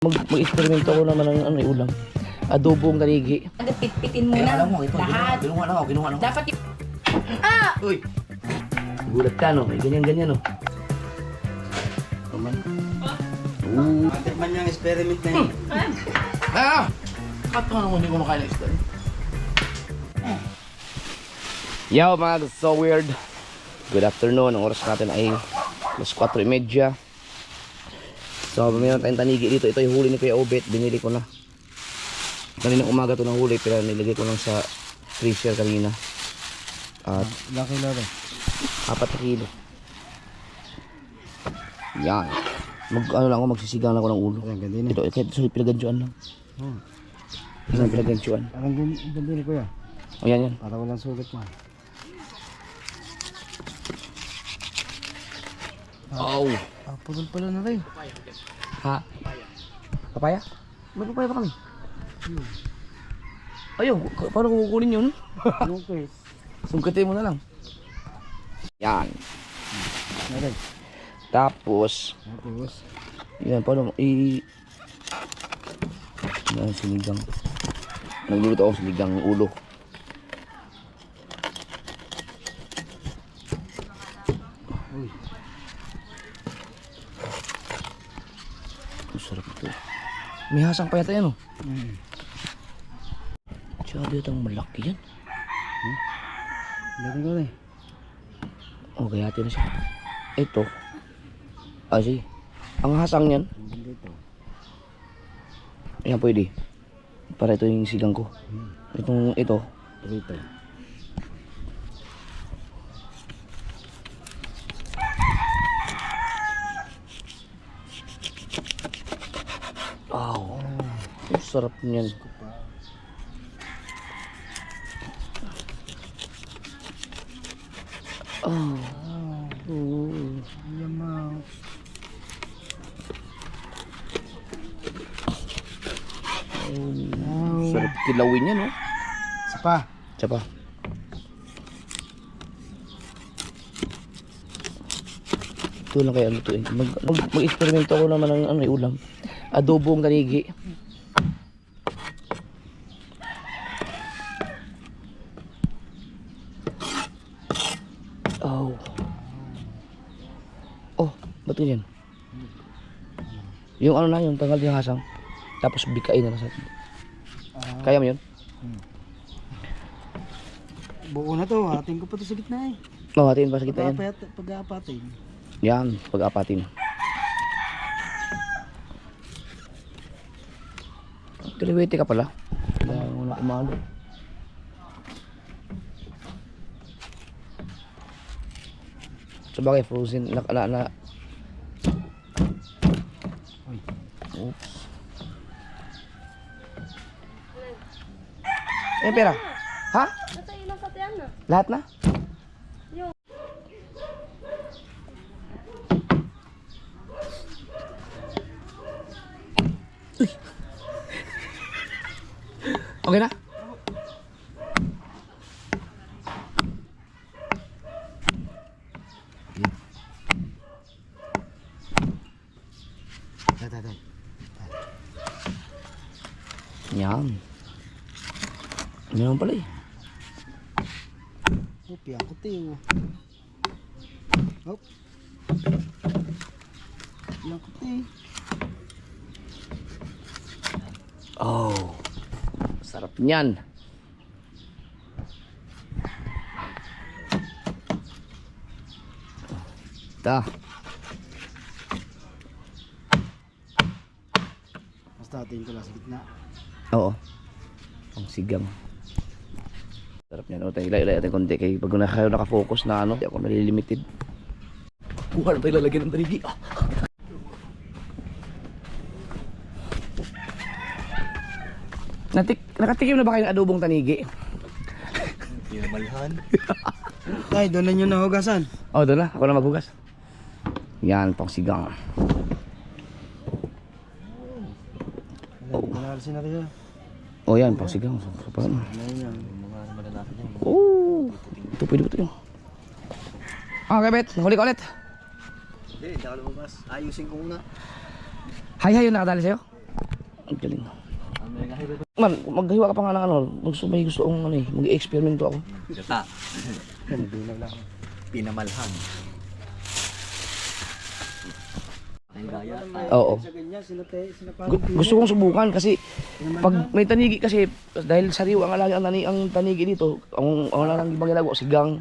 mag-experimento ako naman ng ano, ulam. Adobong tanigi. Pitpitin mo na. Alam mo, ito, lahat. kinuha lang ako. Dapat yung... Ah! Uy! Gulat ka, no? May ganyan-ganyan, no? Naman. Bakit man yung experiment na yun? Ah! Kato nga naman, hindi ko makain ng isda. Yo, mga so weird. Good afternoon. Ang oras natin ay alas 4:30. So, mayroon tayong tanigi dito. Ito yung huli ni Kuya Obet. Binili ko na. Kaninang umaga ito ng huli, pero nilagay ko lang sa freezer kanina. At Ilang kilo rin? 4 na kilo. Yan. Magsisigang lang ako ng ulo. Ayan, ganda Ito, kahit sa pinagansyuan lang. Sa pinagansyuan. Parang ganda ni Kuya. O yan. Para walang sugat mo. Oh. Pulol pala na rin. Ha? Papaya? May papaya pa kami. Ayaw, paano kukunin yun? Okay. Sungkatin mo na lang. Yan. Narin. Tapos, Tapos. yan, paano yan, sinigang. Nagluluto ako sinigang ng ulo. Uy. Ang sarap ito. May hasang pa yata yan, oh. Tsaka dito ang malaki yan. Ganda ko rin. O, kaya natin na siya. Ito. Sige. Ang hasang yan. Ganda ito. Ayan, pwede. Para ito yung sigang ko. Ito. Rito. Wow. Ang sarap niyan. Yamaw. Sarap kilawin yan, oh. Sapa. Tsapa. Ito lang kaya lutuin. Mag-experimento ako naman ng ano, ulam. Adobong tanigi. Oh. Oh, ba't yan? Yung ano na, yung tanggal yung hasang. Tapos bikain na sa atin. Kaya mo yun? Buo na to. Ating ko pa to sa gitna eh. Oo, hatiin pa sa kita yan. Pag-aapatin. Yan, pag-apatin. Kaliwete ka pala. Kaya muna kumalo. Sabagay, frozen. Oops. Pera. Ha? Nasa ilang satian na? Lahat na? Yung. Uy. Okay na? Tay. Yan. Meron pala eh. Piyang kutiw. Hop. Piyang kutiw. Oh. Sarap niyan. Ito. Basta ating ko lang sa gitna. Oo. Ang sigang. Sarap niyan. O, tayo ilay natin konti. Kaya pag kayo nakafocus na ano, hindi ako nalilimited. Kuha na tayo lalagyan ng tarigi. Ah. Nakatikim na ba kayo ng adobong tanigi? Hindi na malhan. Tay, doon na nyo nahugasan. Oh, doon na. Ako na maghugas. Yan, pang sigang. Pinalisin na rin. Oh, yan, pang sigang. Ano yan? Mga malalaki yan. Oh, ito pwede ba ito yung? Okay, Bet. Nahuli ka ulit. Hindi, hindi ako lumabas. Ayusin ko muna. Hay, yung nakadali sa'yo? Ang galing. Man, maghiwa ka pa nga ng ano. May gusto akong ano eh. Mag-experimento ako. Gata. Pinamalhan. Oo. Sa ganyan, Gusto kong subukan kasi pag may tanigi kasi dahil sariwa ang alagi ang tanigi dito, ang lang ibang ginagawa sigang,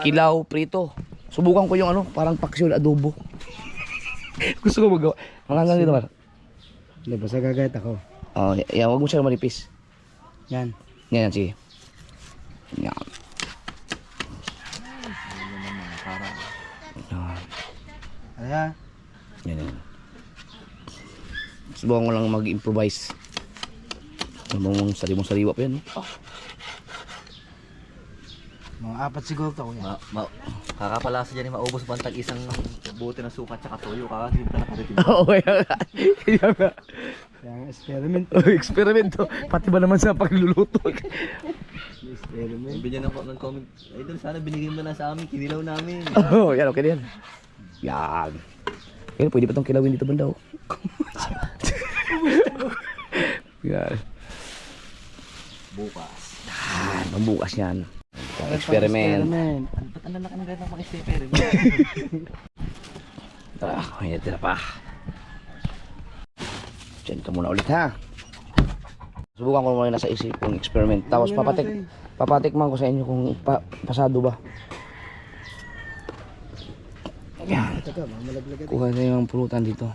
kilaw, prito. Subukan ko yung ano, parang paksiw na adobo. Gusto ko magawa. Mangangang dito, Mar. Hindi, basta gagayat ako. Oh, yan, wag mo siya manipis. Yan. Yan, sige. Yan. Kaya, Yan. Subukan ko lang mag-improvise. Mong sariwa pa yan. Oh. mga 4 siguro to, kuya. Kakapalasa dyan yung maubos bantag isang bote ng suka at toyo. Kakatipid ka nakaritin. Oo, kaya nga. Kaya nga, experiment. Eksperimento. Pati ba naman sa pagluluto? Experiment. Bigyan ng comment. Ay doon, sana binigay mo na sa amin. Kinilaw namin. Oo, yan, okay na yan. Yan. Yan, pwede pa itong kilawin dito banda. Oh. Yan. Bukas. Yan, pambukas yan. Experiment. Ba't ang lalaki ng ganit ng pang-experiment? Tara, may tira pa. Diyan ka muna ulit ha. Subukan ko muna sa isip kung experiment. Tapos papatikman ko sa inyo kung pasado ba. Yan. Kuha na yung pulutan dito.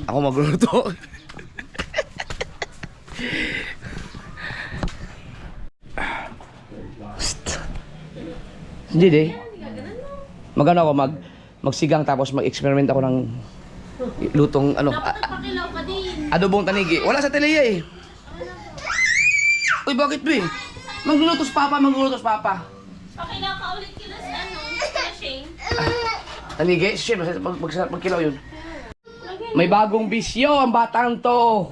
Ako magluluto. Hindi eh. Magano ako magsigang tapos mag-experiment ako ng lutong ano. Pakilaw ka din. Adobong tanigi. Wala sa teleya eh. Uy, bakit ba eh? Maglulutos papa. Pakilaw ka ulit kila sa ano, kila Shane. Tanigi? Siyempre, magkilaw yun. May bagong bisyo ang batang to.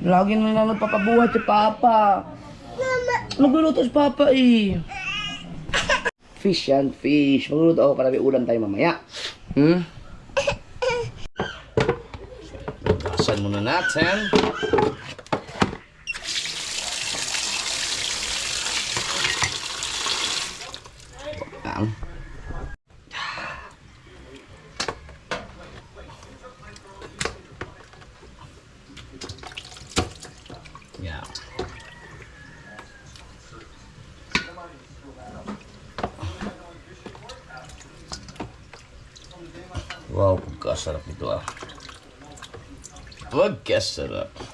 Lagi na lang nagpapabuhat si papa. Maglulutos papa eh. Fish yan, fish. Magluluto ako para may ulam tayo mamaya. Gasan muna natin. Yan. Yan. Wow, pagkasarap ito ah. Pagkasarap. Ah.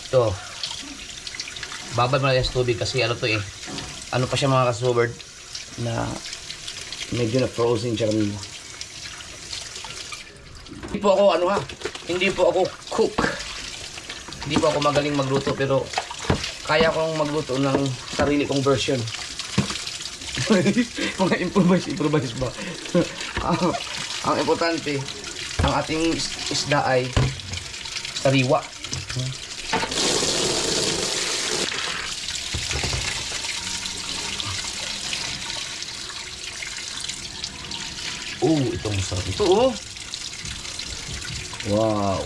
Ito. Babad mo na yung tubig kasi ano to eh. Ano pa siya mga kasubert na medyo na frozen siya kanina. Hindi po ako ano ha, hindi po ako cook. Hindi po ako magaling magluto pero kaya kong magluto ng sarili kong version. Mga improvise ba? Ang importante, ang ating isda ay sariwa. Oh, itong sarap ito oh. Wow.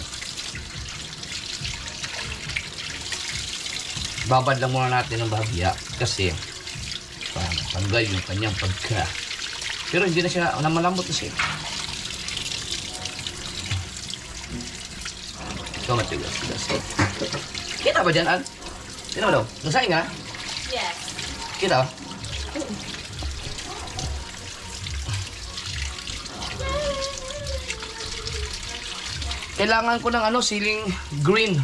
Babad lang muna natin ng bahagya kasi para matanggal yung kanyang pagka. Pero hindi na siya malambot kasi. Ito matigas. Kita ba dyan, Al? Kita ba daw? Nasain nga? Yes. Kita? Kailangan ko ng ano, siling green.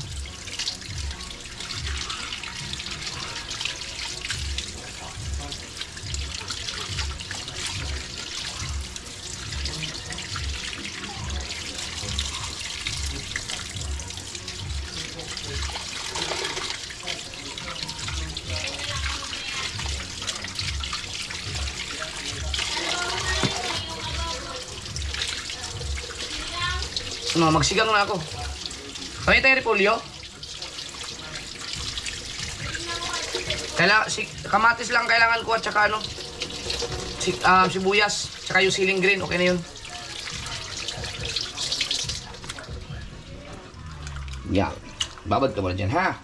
No, magsigang na ako. Kami tayo repolyo. Kamatis lang kailangan ko at saka ano, sibuyas, saka yung siling green, okay na yun. Yan. Babad ka muna dyan, ha?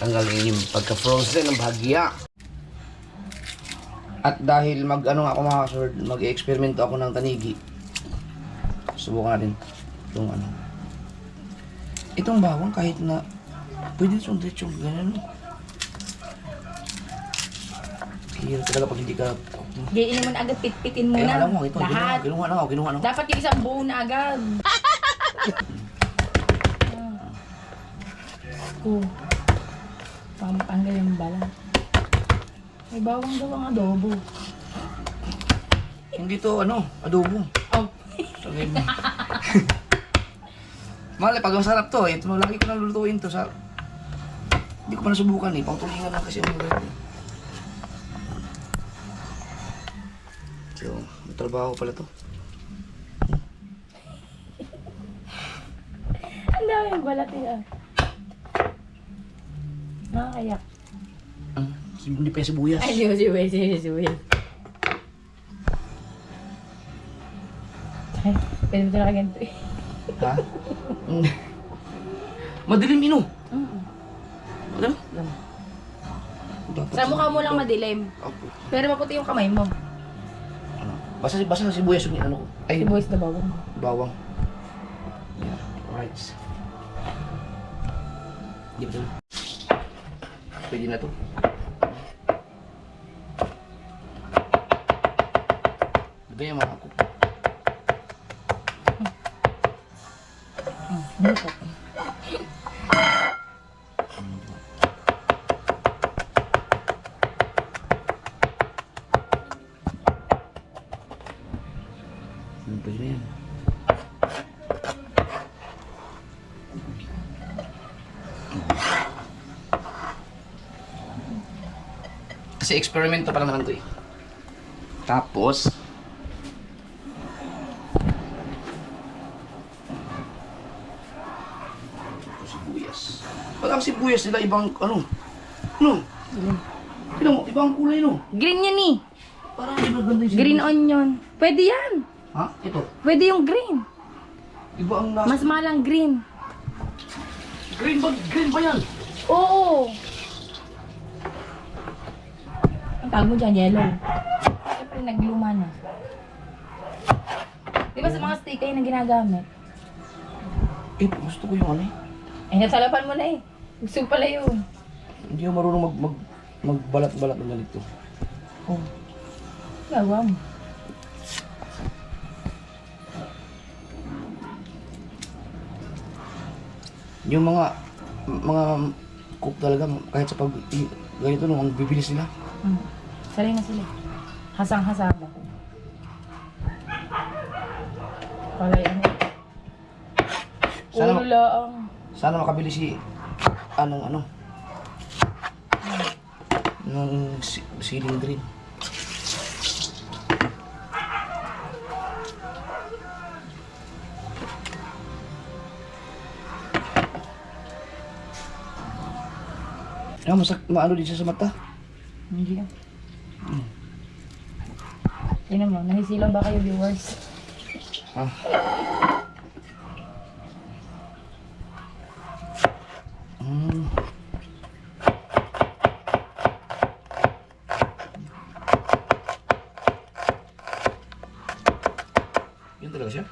Tanggalin yung pagka-frozen ng bahagya. At dahil ako mga kasword, mag-experimento ako ng tanigi. Subukan natin itong ano. Itong bawang kahit na pwede sundrit yung ganyan. Kaya talaga pag hindi ka... Diinin mo na agad, pitpitin mo na. Alam mo, ito, lahat. kinuha na ako. Dapat yung isang buo na agad. Ko. Pampanggal yung bala. May bawang daw ang adobo. Hindi to, adobo. Oh. Sabi mo. Mahal, pag masarap to, ito lagi ko nalulutuin to sa... Hindi ko pa nasubukan eh, pangtulingan lang kasi ang maganda. So, may trabaho pala to. Ang dami yung balat eh. Nakakayak. Hindi pa yung sibuyas. Ay, di ba si Ay, pwede mo talaga ganito eh. Ha? Madilim ino. Ano? Sa mukha mo lang madilim. Okay. Pero maputi yung kamay mo. Basta sa sibuyas yung ano ko. Ay, Si boys na bawang. bawang. Yeah, alright. Di ba ito? Pwede na to. Ito yung mga cook. Buko. Pwede na yan. Kasi eksperimento pa lang naman to eh. Tapos, sibuyas. Pag ang sibuyas nila ibang ano? Tignan mo, ibang kulay no? Green yan eh. Parang hindi maganda yung Green sibuyas. onion. Pwede yan. Ha? Ito. Pwede yung green. Iba ang lasa. Mas malang green. Green ba yan? Oo. Ang tawag mo dyan, yellow. Siyempre, nagluma na. Di ba sa mga steak ay na ginagamit? Eh, gusto ko yung ano eh. Ay, nasalapan mo na eh. Gusto pala yun. Hindi ako marunong magbalat-balat ng ganito. Oh. Gawa mo. Yung mga cook talaga, kahit sa pag ganito nung ang bibilis nila. Salay na sila. Hasang-hasaba. Palay ano. Sana- Ulo lang. Sana makabili si nung ceiling green. Maano din siya sa mata. Hindi lang. Tingnan mo, nahisilaw ba kayo viewers? Ha? Yun talaga siya?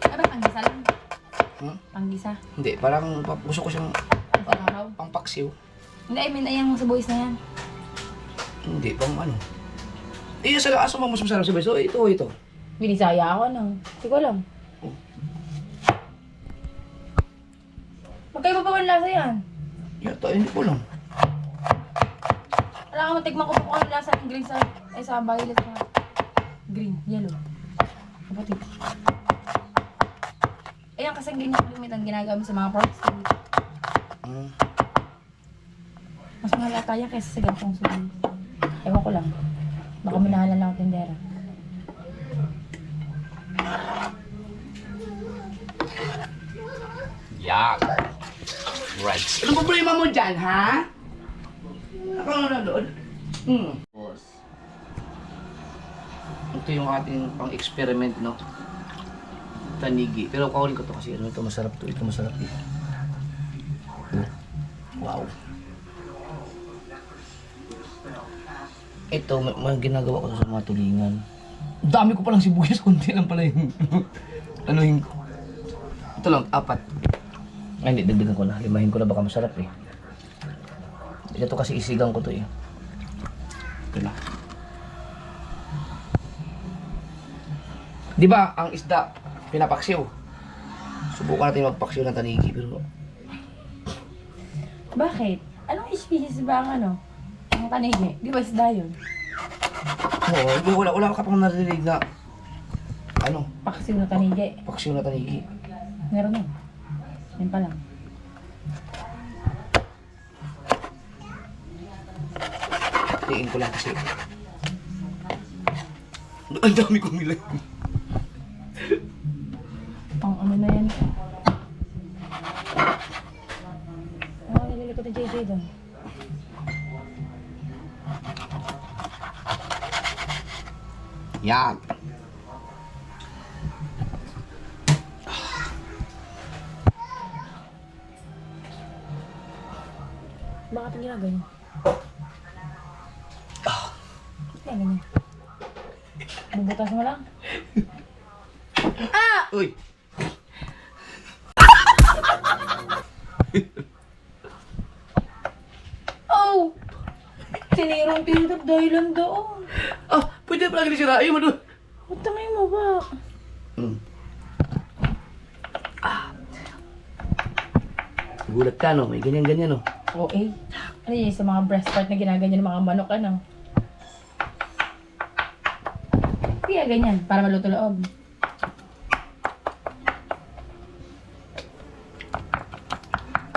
Ano ba, panggisa lang? Panggisa? Hindi, parang gusto ko siyang Pagkakaw? pangpaksiw. Hindi, I mean, ayang sa boys na yan. Hindi, pang ano. Eh, sa aso mo mas masarap si Boy. So, ito. Binisaya ako nang. Hindi ko alam. Magkaiba pa ba ang lasa yan? Yata, hindi ko lang. Alam ka, matikman ko po kung ano lasa ng green sa violet na green, yellow. Kapatid. Ayan kasi green yung limitan ginagamit sa mga parts. Mas mahalata yan kaysa sa gantong sulit. Ewan ko lang. Baka minahalan lang ang tindera. Yan. Right. Anong problema mo dyan, ha? Ako nanonood? Boss. Ito yung ating pang-experiment, no? Tanigi. Pero kaulin ko to kasi ito masarap to. Ito masarap dito. Wow. Ito, may ginagawa ko to sa mga tulingan. Dami ko palang sibuyas, konti lang pala yung anuhin ko. Ito lang, 4. Ay, hindi, dagdagan ko na. 5 ko na, baka masarap eh. Ito kasi isigang ko to eh. Ito na. Di ba, ang isda, pinapaksiw. Subukan natin magpaksiw ng tanigi, pero... Bakit? Anong species ba ang ano? Ang tanigi? Di ba isda yun? Oo, wala ka pang narinig na... Ano? Paksiw na tanigi. Paksiw na tanigi. Meron yun. Yan pa lang. Tingin ko lang kasi. Ang dami kong nilagay. Pang ano na yan. Ano nililikot ni JJ doon? Yan. Bakit ang ginagawa? Yan, ganyan. Bubutas mo lang. Uy! Oh! Sinirong tinidor dahil lang doon. Ah, pwede pala ganyan sira. Ayaw mo doon. Utangin mo ba? Gulat ka, no? May ganyan-ganyan, no? Oo eh. Ano yun, sa mga breast part na ginaganyan ng mga manok, ano? Kaya ganyan, para maluto loob.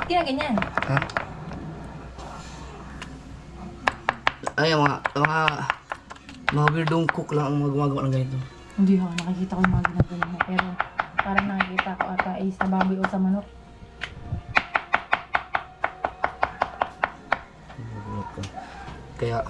Kaya ganyan. Ha? Ay, mga weirdong cook lang ang mga gumagawa ng ganito. Hindi ha, nakikita ko yung mga ginagawa mo. Pero parang nakikita ko ata ay sa baboy o sa manok. Kaya,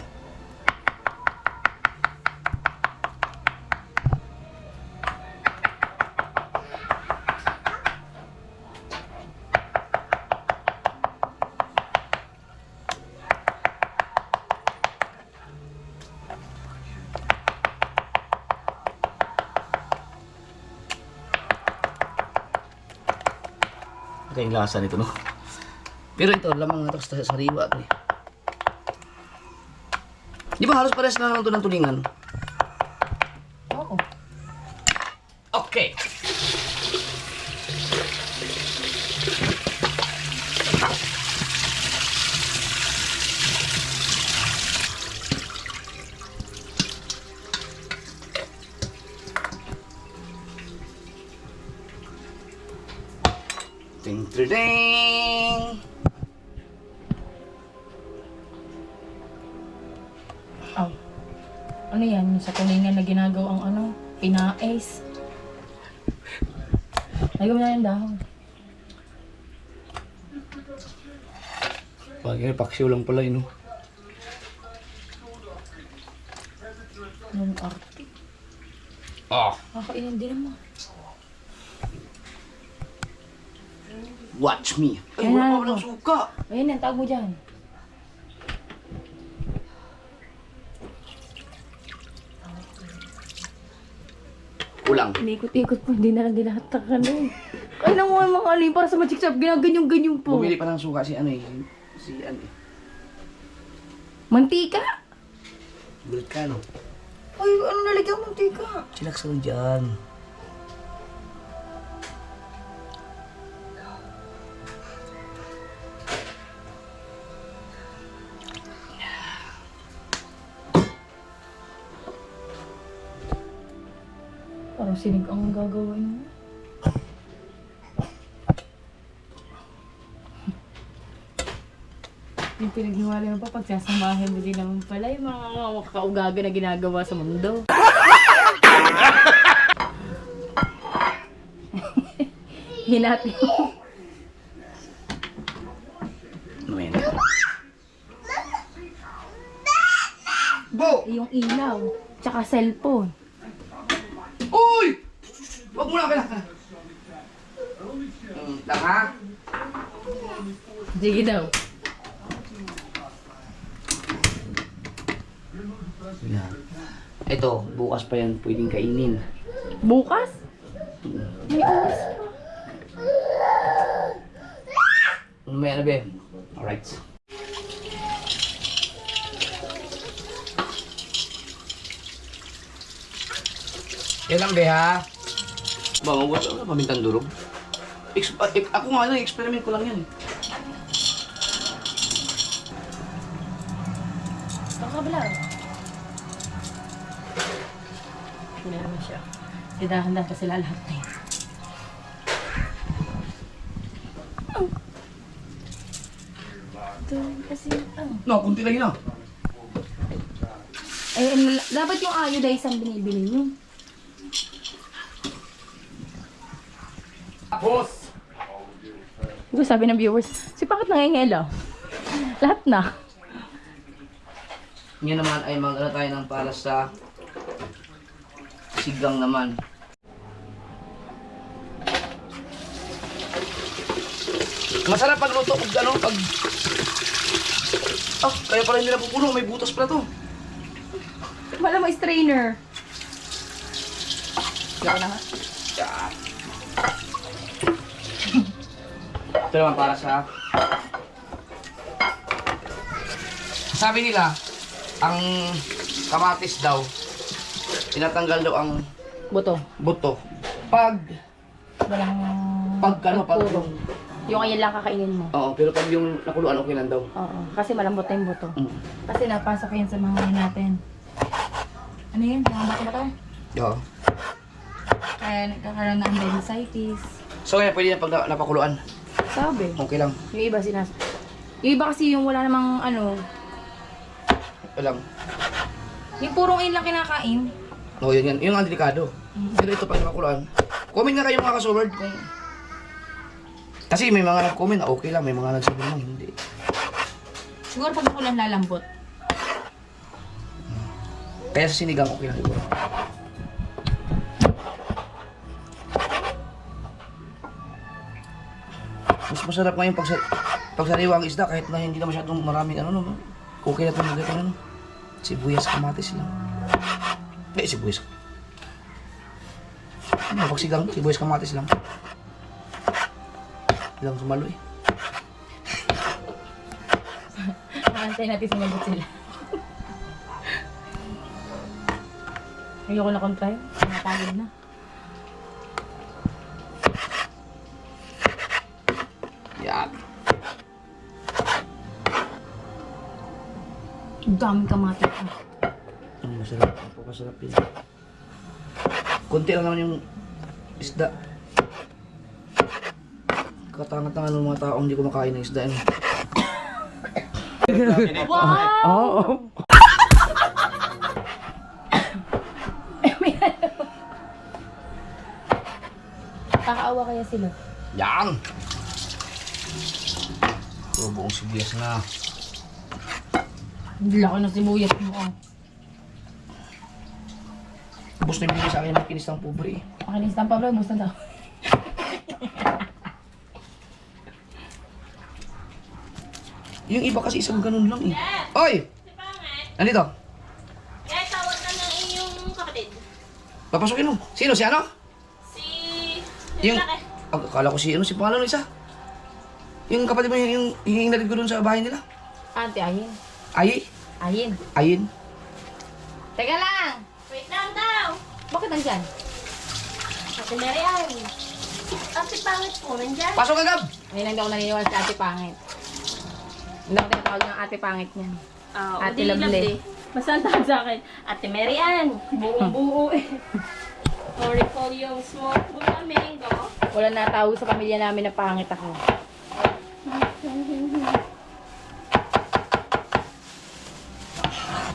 ito yung lasa nito, no? Pero ito, lamang na ito sa sariwa ito eh. Di ba halos pares na lang ito ng tulingan? Oo. Okay. Ding, ding, ding. Oh. Ano yan? Yung sa tulingan na ginagawang ano? Pinais. Lagyan mo na yung dahon. Bagay, paksiw lang pala yun, no? Yung arte. Oh, Kakainin din mo. watch me. Ay, Kaya wala pa ako. walang suka. Ayun yan, tawag mo dyan. Kulang. Inikot-ikot po, hindi na lang dinahatakan eh. Kaya lang mo yung mga ano yung para sa magic shop, ginaganyan-ganyan po. Bumili pa ng suka si ano eh. Si ano eh. Mantika! Gulat ka, no? Ay, ano nalagyan mantika? Chillax lang dyan. Parang sinig ang gagawin mo. Yung pinaghiwalay mo pa pagsasamahin mo din naman pala yung mga kaugaga na ginagawa sa mundo. Hinati mo. Ano yan? Bo! Yung ilaw. Tsaka cellphone. Uy! Huwag mo na kailangan. Lang ha? Sige daw. Ito, bukas pa yan pwedeng kainin. Bukas? May oras pa. May ano be? Alright. Yan lang be ha? Ba, mabuhat ako na pamintang durog. Ako nga lang, experiment ko lang yan. Pakabla. Hindi naman siya. Handa pa sila lahat na yun. Ito kasi, No, kunti lang yun ah. dapat yung iodize ang binibili nyo. Boss! Ito sabi ng viewers, si bakit nangingelaw? Lahat na. Ngayon naman ay mag-ano tayo ng para sa sigang naman. Masarap pagluto pag ano, pag... Ah, kaya pala hindi napupuno, may butas pala to. Wala mo strainer. Gawin na nga. Yan. Ito naman para sa... Sabi nila, ang kamatis daw, tinatanggal daw ang Buto. buto. Pag Walang... pag puro. Yung ayan lang kakainin mo. Oo, pero pag yung nakuluan, okay lang daw. Oo. Kasi malambot na yung buto. Mm. Kasi napasok yan sa mga natin. Ano yun? Mga bato. Oo. Kaya nagkakaroon ng appendicitis. So kaya pwede na pag napakuluan. Sabi. Okay lang. Yung iba yung iba kasi yung wala namang ano, Okay lang. yung purong in lang kinakain. Oo, yun yan. Yung ang delikado. Pero ito pag napakuluan. Comment na kayo mga kasolward kung... Kasi may mga nag-comment na okay lang. May mga nagsabi naman hindi. Siguro pag ulan lalambot. Kaya sa sinigang okay lang siguro. Mas masarap ngayon pag sariwa ang isda kahit na hindi na masyadong maraming ano no. Okay na ito mga ano. Sibuyas, kamatis lang. Sibuyas. Ano, pag sigang, sibuyas, kamatis lang. Lang sumalo eh. Nakantay natin sumagot sila. Ayoko na kontray. Nakapagod na. Yan. Ang daming kamatis ko. Ang masarap. Napakasarap yun. Kunti lang naman yung isda. Katangat-tangan ng mga taong hindi kumakain ng isda. Wow! Oo. Kakaawa kaya sila. Yan! So, buong sibuyas na. Hindi laki ng sibuyas mo. Oh. Tapos na yung bigay sa akin ng kinis ng pobre eh. Makinis ng Pablo, gusto daw. Yung iba kasi isang ganun lang eh. Oy! Si Pangit. Nandito. Kaya tawag ka ng inyong kapatid. Papasukin mo. Sino? Si ano? Si... Yung... Laki. Akala ko si ano? Si pangalan ng isa. Yung kapatid mo yung hingin ko dun sa bahay nila. Ate, ayin. Ayi? Ayin. Ayin? Teka lang! Wait lang daw. Bakit nandyan? Ate Marian. Ate Pangit po, nandyan. Pasok agad! Ngayon lang daw ako naniniwala sa Ate Pangit. Hindi ako tinatawag ng Ate Pangit niyan. Ate Lovely. Basta ang tawag sa akin, Ate Marian. Buong-buo eh. Sorry po yung smoke po namin, go. Wala natawag sa pamilya namin na pangit ako.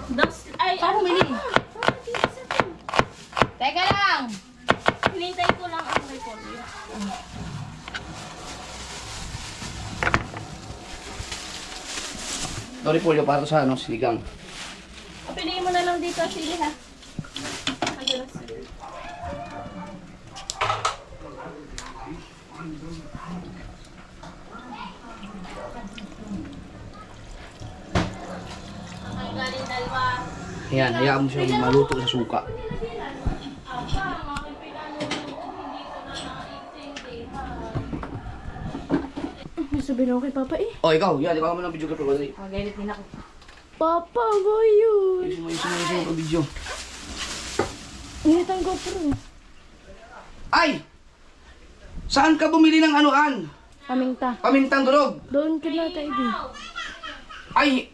Ay, Paano ano bili? ba? Isa to. Teka lang! Hinintay ko lang ang repolyo. Sorry po, para to sa ano, sinigang. Piliin mo na lang dito, sili ha. Ano na sili? Ang galing dalawa. Ayan, hayaan mo siya maluto sa suka. Apa, mga pinanong hindi ko na naintindihan. May sabihin ako kay Papa eh. Oh, ikaw, yan, ikaw mo ng video ka dali. Magalit din ako. Papa, ba yun? Ayusin mo ang video. Init ang GoPro. Ay! Saan ka bumili ng anuan? Paminta. Pamintang durog. Doon ka na tayo din. Ay!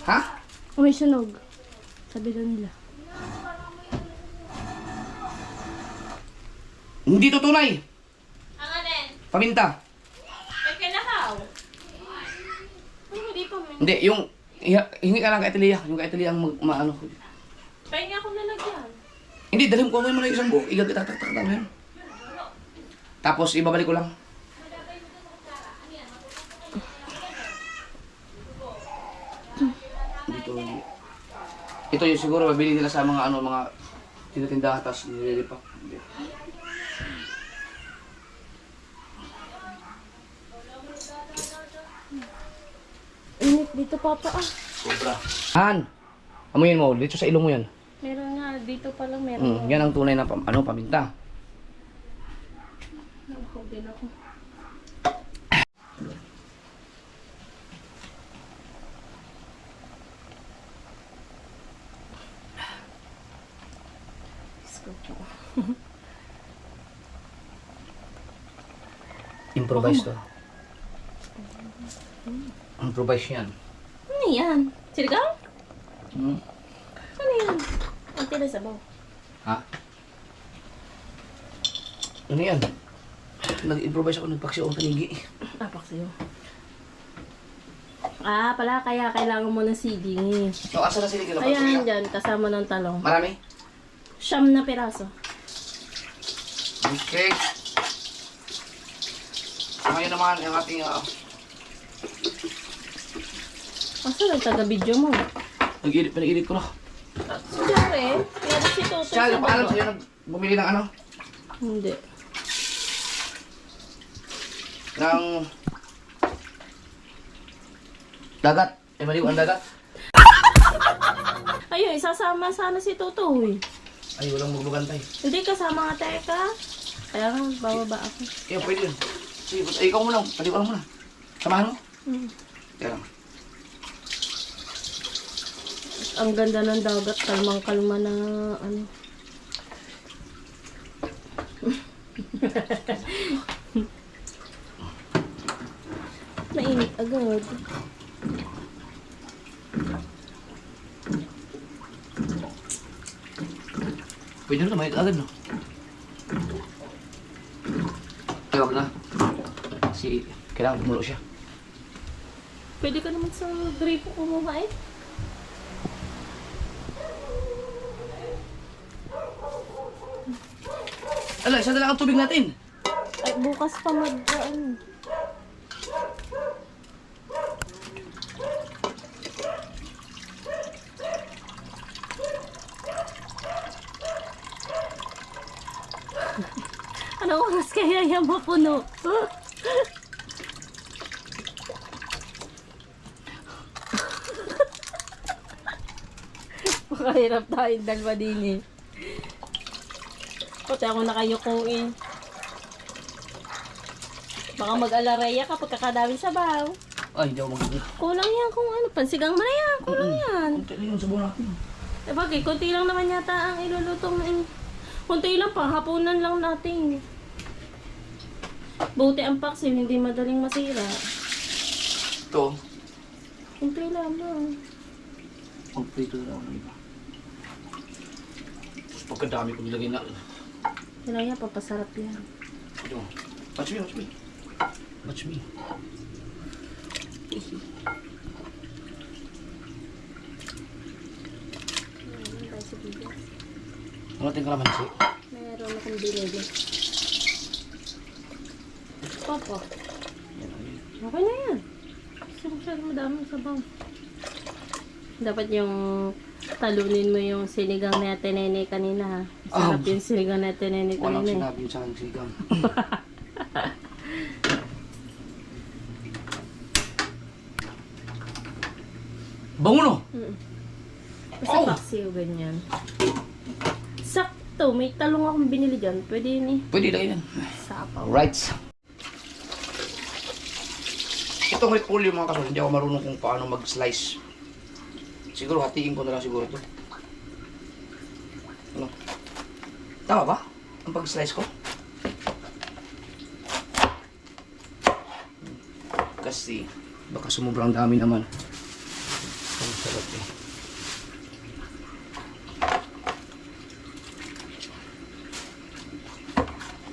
Ha? May sunog. Sabi daw nila. Hindi to tunay. Ang alin? Paminta. Ay, kailangaw. Hindi pa man. Hindi, yung hingi ka lang kay Atelia. Yung kay Atelia ang maano. Pahinga ako nalagyan. Hindi, dalhin ko mo na yung isang buo. Igag-tak-tak-tak mo yun. Tapos ibabalik ko lang. Dito, hindi. Ito yung siguro mabili nila sa mga ano, mga tinatindahan tapos nililipak. Hindi. Init dito, Papa ah. Sobra. Han! Amuyin mo, dito sa ilong mo yan. Meron nga, dito pa lang meron. Yan ang tunay na paminta. Nakahog din ako. Improvise to. Improvise yan. Ano yan? Siligaw? Hmm? Ano yan? Ang tila sabaw. Ha? Ano yan? Nag-improvise ako, nagpaksi ako ng tanigi. Apak sa'yo. Ah, pala, kaya kailangan mo ng seeding. No, asa na sila kilo? Ayan, dyan, kasama ng talong. Marami? 9 na piraso. Okay. Ngayon naman, yung ating Asa lang taga-video mo? nag-edit ko na. Si Jare, meron si Toto Siya, sa yung paalam baba. sa'yo bumili ng ano? Hindi. Ng dagat. Eh, maliw ang dagat. Ayun, isasama sana si Toto eh. Ay, walang magbugantay. Hindi, kasama nga teka. Kaya nga, bababa ako. Kaya pwede yun. Sige, ay, ikaw muna. Paliwan mo na. Samahan mo. Hmm. Kaya lang. Ang ganda ng dagat, kalmang-kalma na ano. Mainit agad. Pwede na, mahit agad, no? Ay, wag na. Kasi, kailangan tumulo siya. Pwede ka naman sa gripo kumuha eh. Ala, isa na lang ang tubig natin. Ay, bukas pa mag-ano. Anong oras kaya yan mapuno? Makahirap tayong dalawa din eh. Pati ako nakayuko eh. Baka mag-alareya ka pagkakadami sabaw. Ay, hindi ako mag-ibig. Kulang yan kung ano. Pansigang mo na yan. Kulang yan. Kunti na yun sa buwan natin. Eh bagay, konti lang naman yata ang ilulutong na konti lang pa. Hapunan lang natin. Buti ang paksiw, hindi madaling masira. Ito, Konti lang lang. pagprito na lang. Pagkadami ko nilagay na. Kailangan yan, papasarap yan. Ito. Patsubi, patsubi. Watch me. Ano ating kalamansi? Meron akong binili. Opo. Okay na yan. Kasi masyado madaming sabaw. Dapat yung talunin mo yung sinigang na tinene kanina ha. Masarap yung sinigang na tinene Walang kanina. sinabi sa aking sigang. Bango no? Basta paksiw ganyan. Sakto, may talong akong binili dyan. Pwede yun eh. Pwede lang yan. Sapaw. Alright. Itong repolyo mga kasol, hindi ako marunong kung paano mag-slice. Siguro hatiin ko na lang siguro ito. Ano? Tama ba? Ang pag-slice ko? Kasi baka sumubrang dami naman. Ang sarap eh.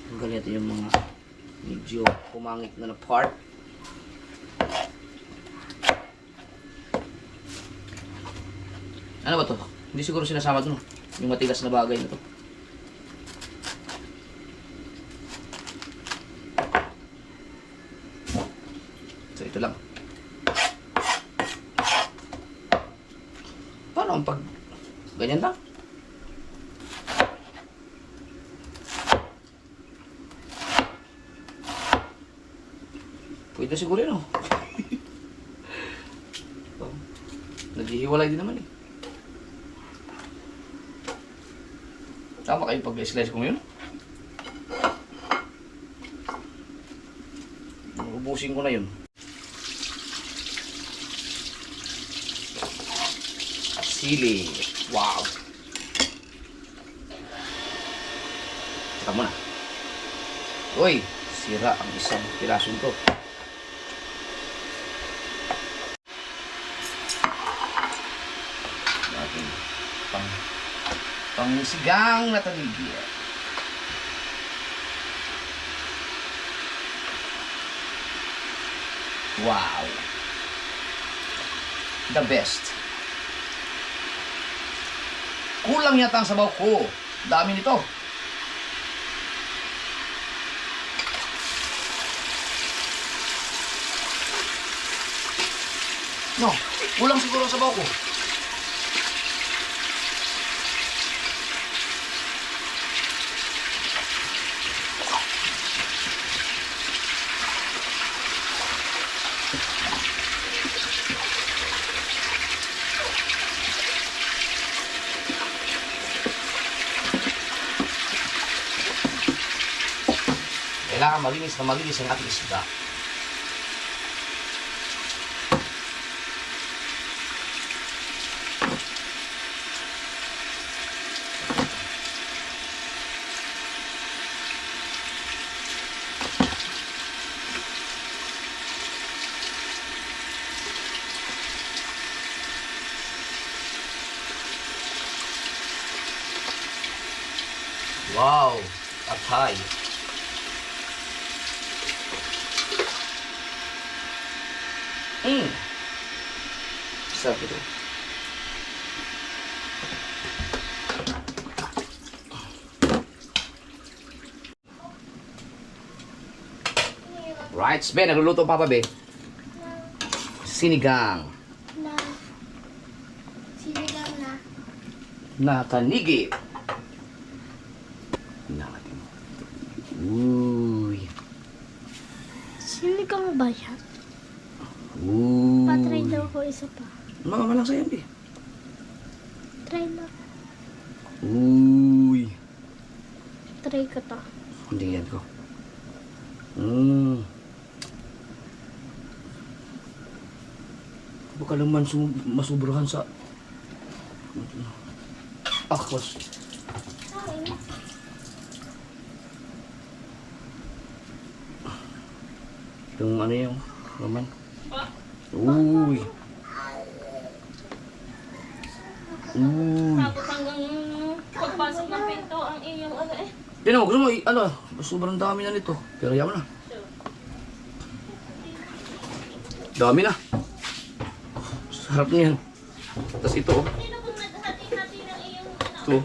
Tanggalin natin yung mga medyo pumangit na part. Ano ba to? Hindi siguro sinasama to, no? Yung matigas na bagay na to. So ito lang. Paano ang pag... ganyan lang? Pwede siguro yun, oh. Naghihiwalay din naman eh. Tama kayo pag-slice ko ngayon. Ubusin ko na yun. Sili. Wow. Saka mo na. Uy, sira ang isang pirasong to. Natin pang sigang na tanigi. Wow. The best. Kulang yata ang sabaw ko. Dami nito. No, kulang siguro ang sabaw ko. Kailangan malinis na malinis ang ating isda. Wow! Atay! Sarap ito. Right, Be, nagluluto pa Be. Sinigang. Sinigang na. Na tanigi. Natin. Uy. Sinigang ba yan? Uy. Pa-try daw ko isa pa. Mga malang sayang Be. Try mo. Uy. Try ko to. Hindi yan ko. Baka naman masubrahan sa... Akos. Yung ano yung naman. Uy. Uy. Tapos hanggang pagpasok ng pinto, ang iyong ano eh. Tinan mo, gusto mo, ano, sobrang dami na nito. Pero yaman na. Dami na. Sarap niyan. Tapos ito, oh. Ito.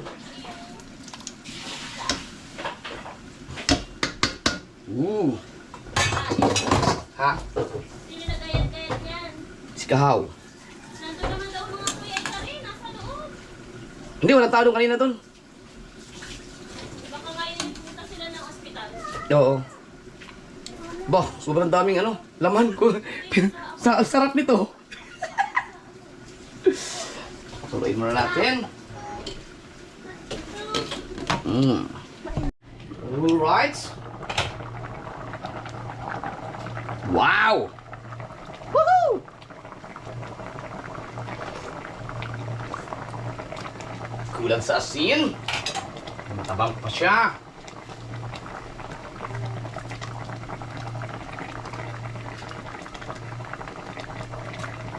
Ha? Sino nagayat-gayat yan? Si Kahaw. Nandun naman daw mga kuya ito rin, nasa loob. Hindi, walang tao doon kanina doon. Baka ngayon punta sila ng ospital. Oo. Bah, sobrang daming ano, laman ko. Sarap nito. Tuloyin muna natin. Alright. Wow! Woohoo! Kulang sa asin. Matabang pa siya.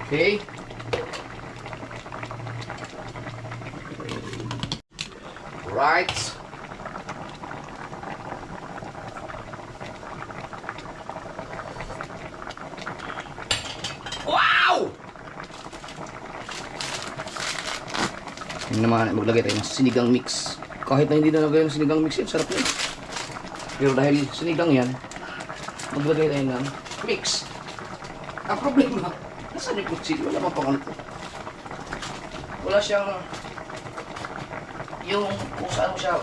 Okay. Right. Wow! Yun naman, maglagay tayo ng sinigang mix. Kahit na hindi na nalagay ng sinigang mix yan, sarap yun. Pero dahil sinigang yan, maglagay tayo ng mix. Ang problema, nasaan yung kutsilyo? Wala pa pang ano. Wala siyang yung kung saan mo siya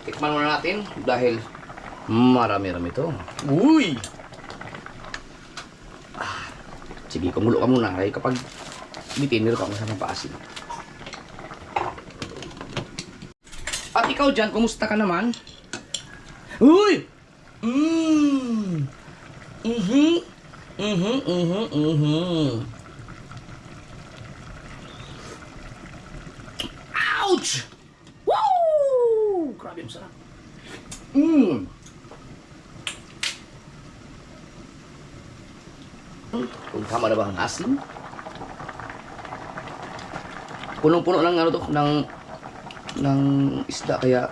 tikman muna natin dahil marami-rami ito. Uy! Sige, kumulo ka muna ay kapag bitin, meron ka masama paasin. At ikaw dyan, kumusta ka naman? Uy! Ouch! Woo! Grabe ang sarap. Kung tama na ba ang asin? Punong-puno ng ano to, ng isda, kaya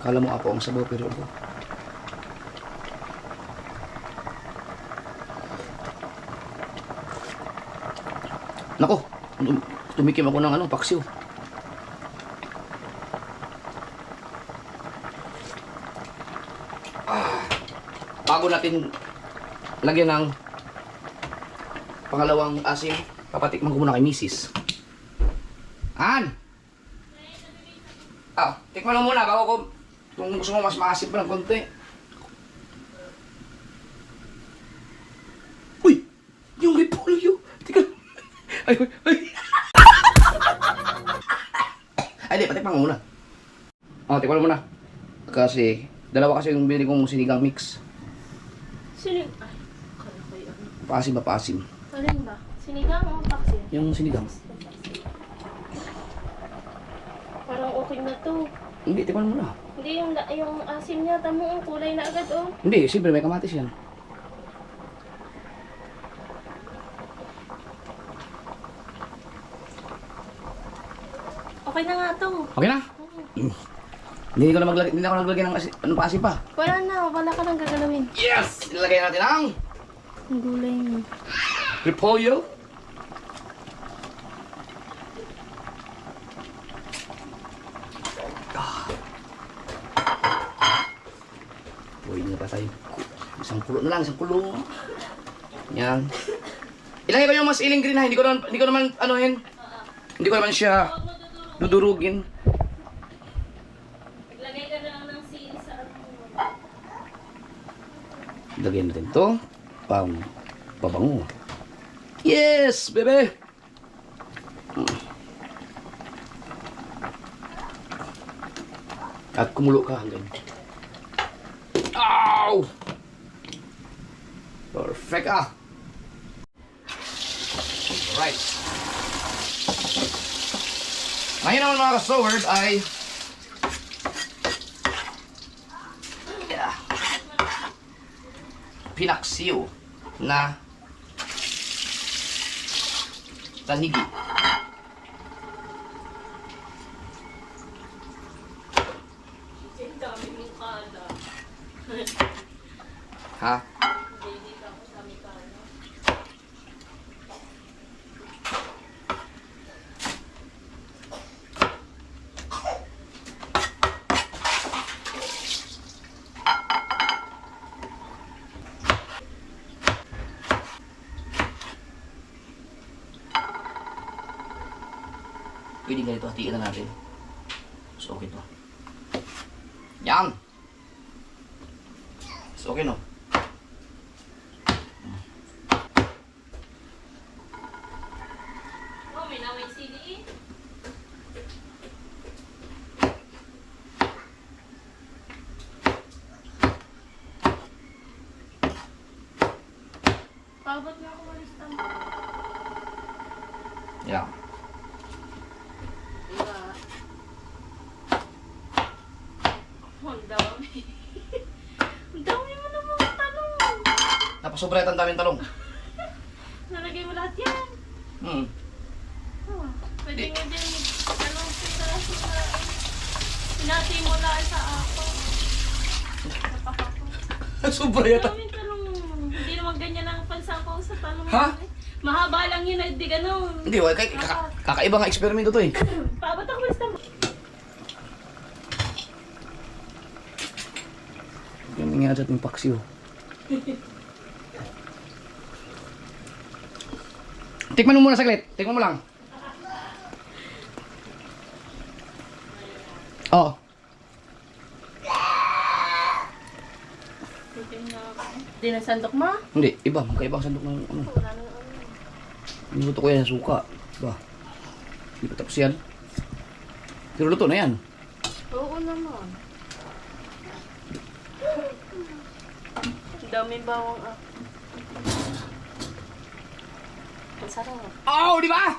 kala mo ako ang sabaw, pero ako. Nako, tumikim ako ng ano, paksiw. Bago natin lagyan ng pangalawang asin, papatikman ko muna kay Mrs. An! Tikman mo muna bago ko, kung gusto mo mas maasim pa ng konti. Uy! Yung repolyo! Tika! Ay! Ay, di, patikman mo muna. Tikman mo muna. Kasi, dalawa kasi yung binili kong sinigang mix. Sinig... Ay, kala ko yun. Paasim ba, paasim? Alin ba? Sinigang o paksi? Yung sinigang. Parang okay na to. Hindi, tikman mo muna. Hindi, yung asim niya, tamo ang kulay na agad, oh. Hindi, siyempre may kamatis yan. Okay na nga to. Okay na? Hindi ako naglagay ng anong paasim pa. Wala ka nang gagalawin. Yes! Ilagay natin ang Ang gulay niya. repolyo. Uy, na pa tayo. Isang kulo na lang, isang kulo. Yan. Ilagay ko yung mas iling green ha. Hindi ko naman anuhin. Hindi ko naman siya dudurugin. Lagay ka na lang ng sili sa ano. Lagyan natin to. Pabango. Yes, bebe! At kumulo ka hanggang. Ow! Perfect ah! Right. Ngayon naman mga ka-sowers ay pinaksiw na tanigi. Ha? Pwede ganito, hatiin na natin. So, okay to. Yan! So, okay no? Oh, may naway sili. Pabot na ako walis tama. Yan. Ang dami. Ang dami mo na mga talong. Napasobra ang daming talong. Nalagay mo lahat yan. Hmm. Oh, pwede nga dyan. Anong piraso na. Pinati mo lang sa ako. Napakako. Sobra yata. Daming talong. Hindi naman ganyan ang pansapaw sa talong. Ha? Mahaba lang yun. Hindi ganun. Hindi, kakaiba nga eksperimento to eh. Pabot ako walis tama. Yung nga dyan yung paksiw. Tikman mo muna saglit. Tikman mo lang. Oo. Hindi na sandok mo? Hindi, iba. Magkaibang sandok ng ano. Niluto ko yan sa suka. Ba? Hindi pa tapos yan. Pero luto na yan. Oo naman. Ang daming bawang ah. Ang sarap. Oh, di ba?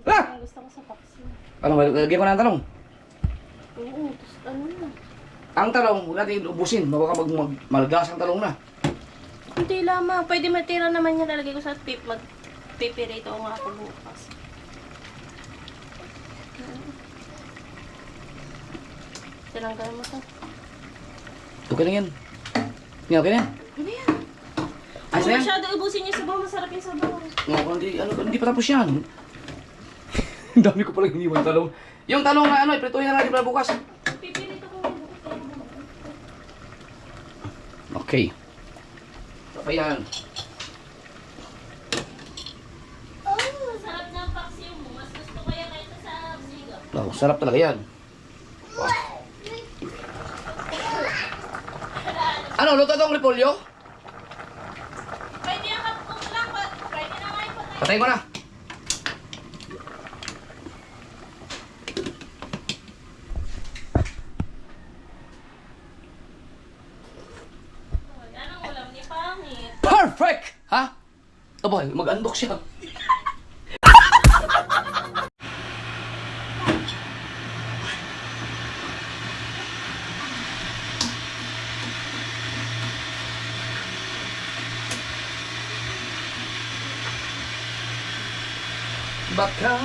Ang gusto ko sa paksi. Ano, lagyan ko na ang talong. Oo, tapos ano na. Ang talong, huwag natin ubusin. Baka malgas ang talong na. Hindi lamang. Pwede matira naman yan. Lalagay ko sa magpipirito nga ako bukas. Tinanggal mo to. Okay na yan. Okay na yan. Ano yan? Ayos na Kung yan. masyado ubusin yung sabaw, masarap yung sabaw. Hindi pa tapos yan. Ang dami ko palang iniwan talong. Yung talong na ano, iprituhin na natin pala bukas. Pipirito ko bukas. Okay. Tapos yan. Oh, sarap ng paksiw mo. Mas gusto ko yan kaysa sa sigaw. Wow, sarap talaga yan. Ano, luto itong repolyo? Pwede yung kapkong lang. Pwede na nga yung patay. Patayin ko na. Yan ang ulam ni Pangit. Perfect! Ha? Aba, mag-andok siya. Baka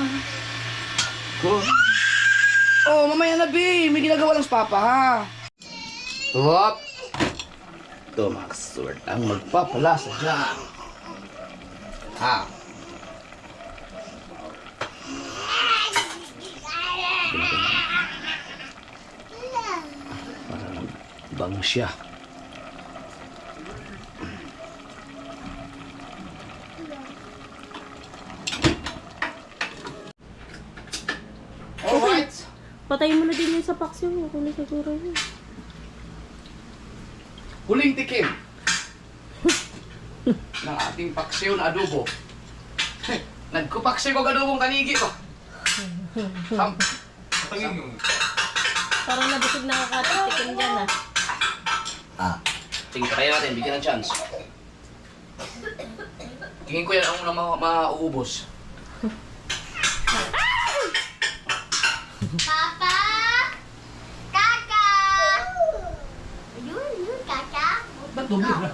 ko. Oh, mamaya na, B. May ginagawa lang sa papa, ha? Hop. Ito, mga sword. Ang magpapalasa dyan. Ha? Para magbango siya. Alright. Patayin mo na din yung sa paksiw. Ako na siguro yun. Huling tikim ng ating paksiw na adobo. Nagkupaksiw ko adobong tanigi ko. Parang nabusog na kakatikim dyan ah. Tingin kaya natin, bigyan ng chance. Tingin ko yan ang unang mauubos. Papa! Kaka! Yun, kaka. Ba't doble na?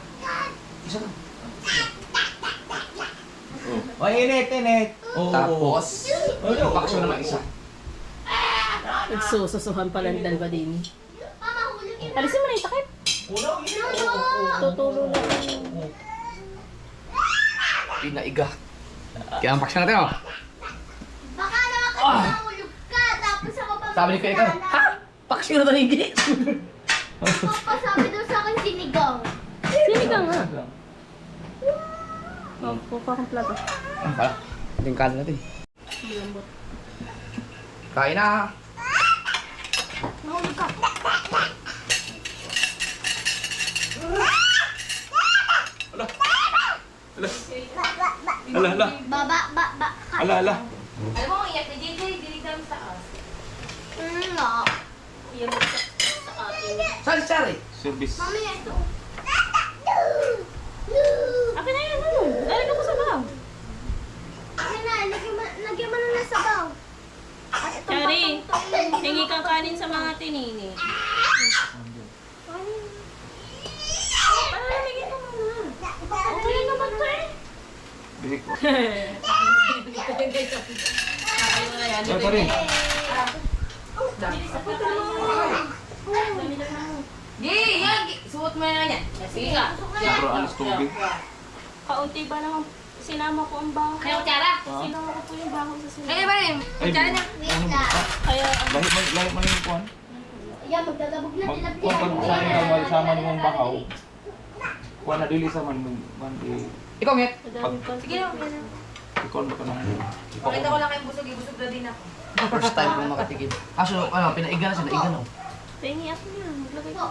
Isa lang. Oh, init. Oo. Tapos, yung paksiw naman isa. Nagsususuhan pala ng dalawa din. Mama, huli kita. Alisin mo na yung takip. Tutulo lang. Pinaiga. Kaya ang paksya natin, oh. Baka naman kasi mahulog ka, tapos ako pa Sabi ni Kuya Ikaw, ha? Paksya na tanigi. Sabi daw sa akin sinigang. Sinigang nga. Oh, kuha kang plato. Pala, yung kanin natin. Malambot. Kain na. Mahulog ka. Ala. Ba. Ala. Alam mo, iyak ni JJ, dilig namin sa as. No. Iyak mo sa atin. Saan si Chari? Service. Mamaya ito. Akin na yan, ano? Lalagyan ko sa baw. Kasi na, lagyan mo na ng sabaw. At itong Chari, patong to. hingi kang kanin sa mga tinini. Para lamigin ko muna. Okay naman to eh. Bihik ko. Ayaw na yan. Ay, pare. Suot mo na yan. Sige ka. Pero alas tubig. Kaunti ba naman sinama ko ang baho? Kaya kutsara. Sinama ko po yung baho sa sinama. Ay, bihik. Wait lang. Kaya Lahit man yung kuhan. Ayan, magdadabog na tilapia. Kung pag sa sama mo ang bahaw. Kuha na dili sa man Ikaw, Nget. madami pa. Sige na. ikon ba ka nang Pakita ko lang kayong busog, busog na din ako. First time kong makatikim. Aso, ano, pinaiga na siya, naiga na, oh. Pengi ako niya. Maglagay ko.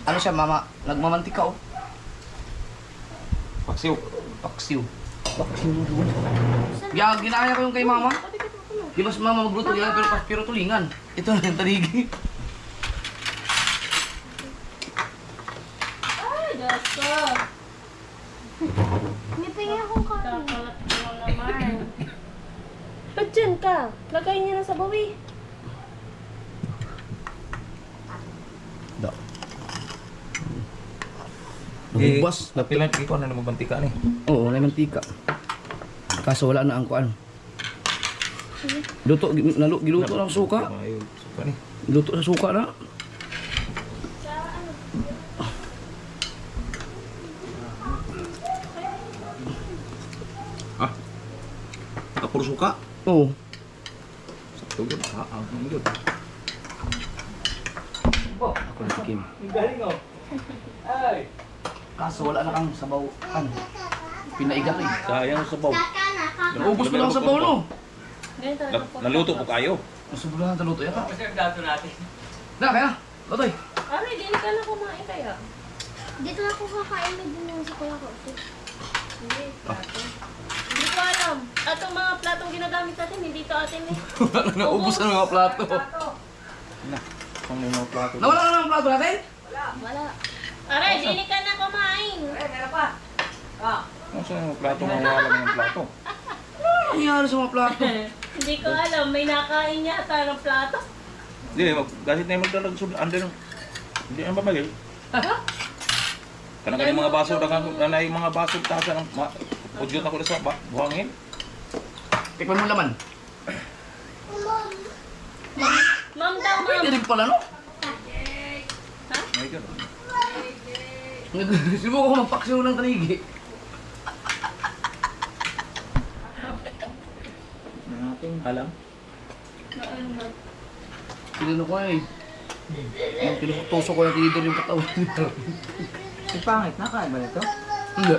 Ano siya, mama, nagmamantika, oh. paksiw. Paksiw. Paksiw mo doon. Ginaya ko yung kay mama. Di ba si mama magluto yan, pero tulingan. Ito na yung taligi. Ay, gasto. May pingi akong kanin. Kakalat mo naman. Ba't dyan ka? Lagay niya na sa bawi. Nabubas. Napilan, ikaw na mabantika ni. Oo, may mantika. Kaso wala na ang kuan. Giluto ng suka. Ayaw, suka ni. Luto sa suka na. Kapur suka. Oo. Sakto yun. Ang yun. Ako nasikim. Kaso wala na kang sabaw. Ano? Pinaiga ko eh. Sayang sa baw. Kaka na, kaka. Naubos ko lang sa sabaw, no? Ganyan talaga po. Naluto po kayo. Sobrahan na luto yata. Na, kaya. Lutoy. Aray, di ka na kumain kaya. Dito na ako kakain, may dinang sa kuya ko. Hindi, plato. Hindi ko alam. At ang mga platong ginagamit natin, hindi to atin eh. Naubos na mga plato. Na, kung may mga plato. Nawala na ng plato natin? Wala. Aray, di ka na kumain. Ano sa mga plato? Mawala mo yung plato. Ano nangyari sa mga plato? Hindi ko alam, may nakain yata ng plato. Hindi, gasit na yung magdalag sa under. Hindi na pamagil. Kanang yung mga baso, nanay mga baso, tasa ng udyot ako na sa buhangin. Tikman mo laman. Ma'am daw, ma'am. Pwede rin pala, no? Ay, gano'n. Sinubukan ko magpaksiw ng tanigi. Nating alam. Sinino ko eh. Yung tinutusok ko yung tinidor yung katawan. Ang pangit, nakain ba nito? Hindi.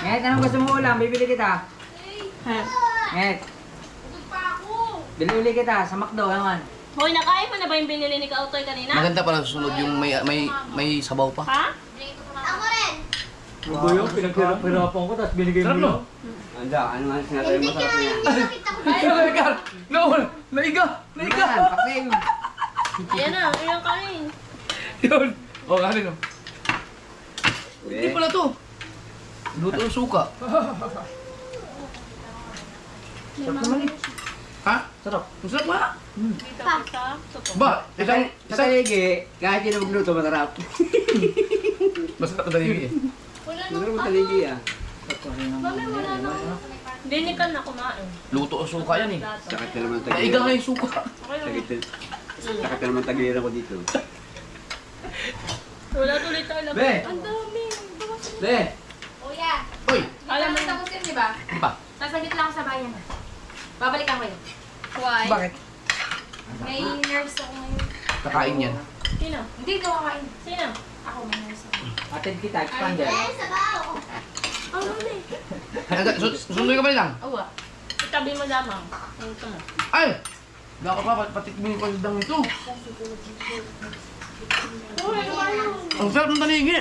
Nget, anong gusto mo ulam? Bibili kita. Ha? Nget. Bili kita sa McDo naman. Hoy, nakain mo na ba yung binili ni Kautoy kanina? Maganda pala susunod yung may sabaw pa. Ha? Ako rin. Buyo, pinaghirap-hirapan ko, tapos binigay Sarap, no? Anda, ano nga sinasabi Hindi ka, hindi nakita ko. Naiga! No! Naiga! Naiga! Paking. Ayan na, ilang kain. Yun! O, kanin no? Hindi pala to. Luto ng suka. Sarap naman eh. Ha? Sarap. Masarap nga. Kita-kita. Totoo. Ba, isang... Sa taligi, kahit yun ang magluto, masarap. Masarap na taligi eh. Wala Masarap nang ang taligi ah. Mami, wala nang Hindi ka na kumain. Luto ng suka yan eh. Sakit na naman Naiga nga yung suka. Okay lang. Sakit na naman tagiliran ko dito. Wala tuloy tayo lang. Be! Ang dami. Le! Kuya, Uy! Alam mo, tapos yun, di ba? Ano ba? Sasagit lang ako sa bayan. Babalikan ko yun. Why? Bakit? May nurse ako ngayon. Kakain yan. sino? Hindi ko kakain. Sino? Ako may nurse ako. Atid kita, expander. sabaw! Ang dami. Sunduin ka ba lang? Awa. Itabi mo lamang. Ito mo. Ay! Baka pa, patikmin ko yung dang ito. Ang sarap ng tanigi.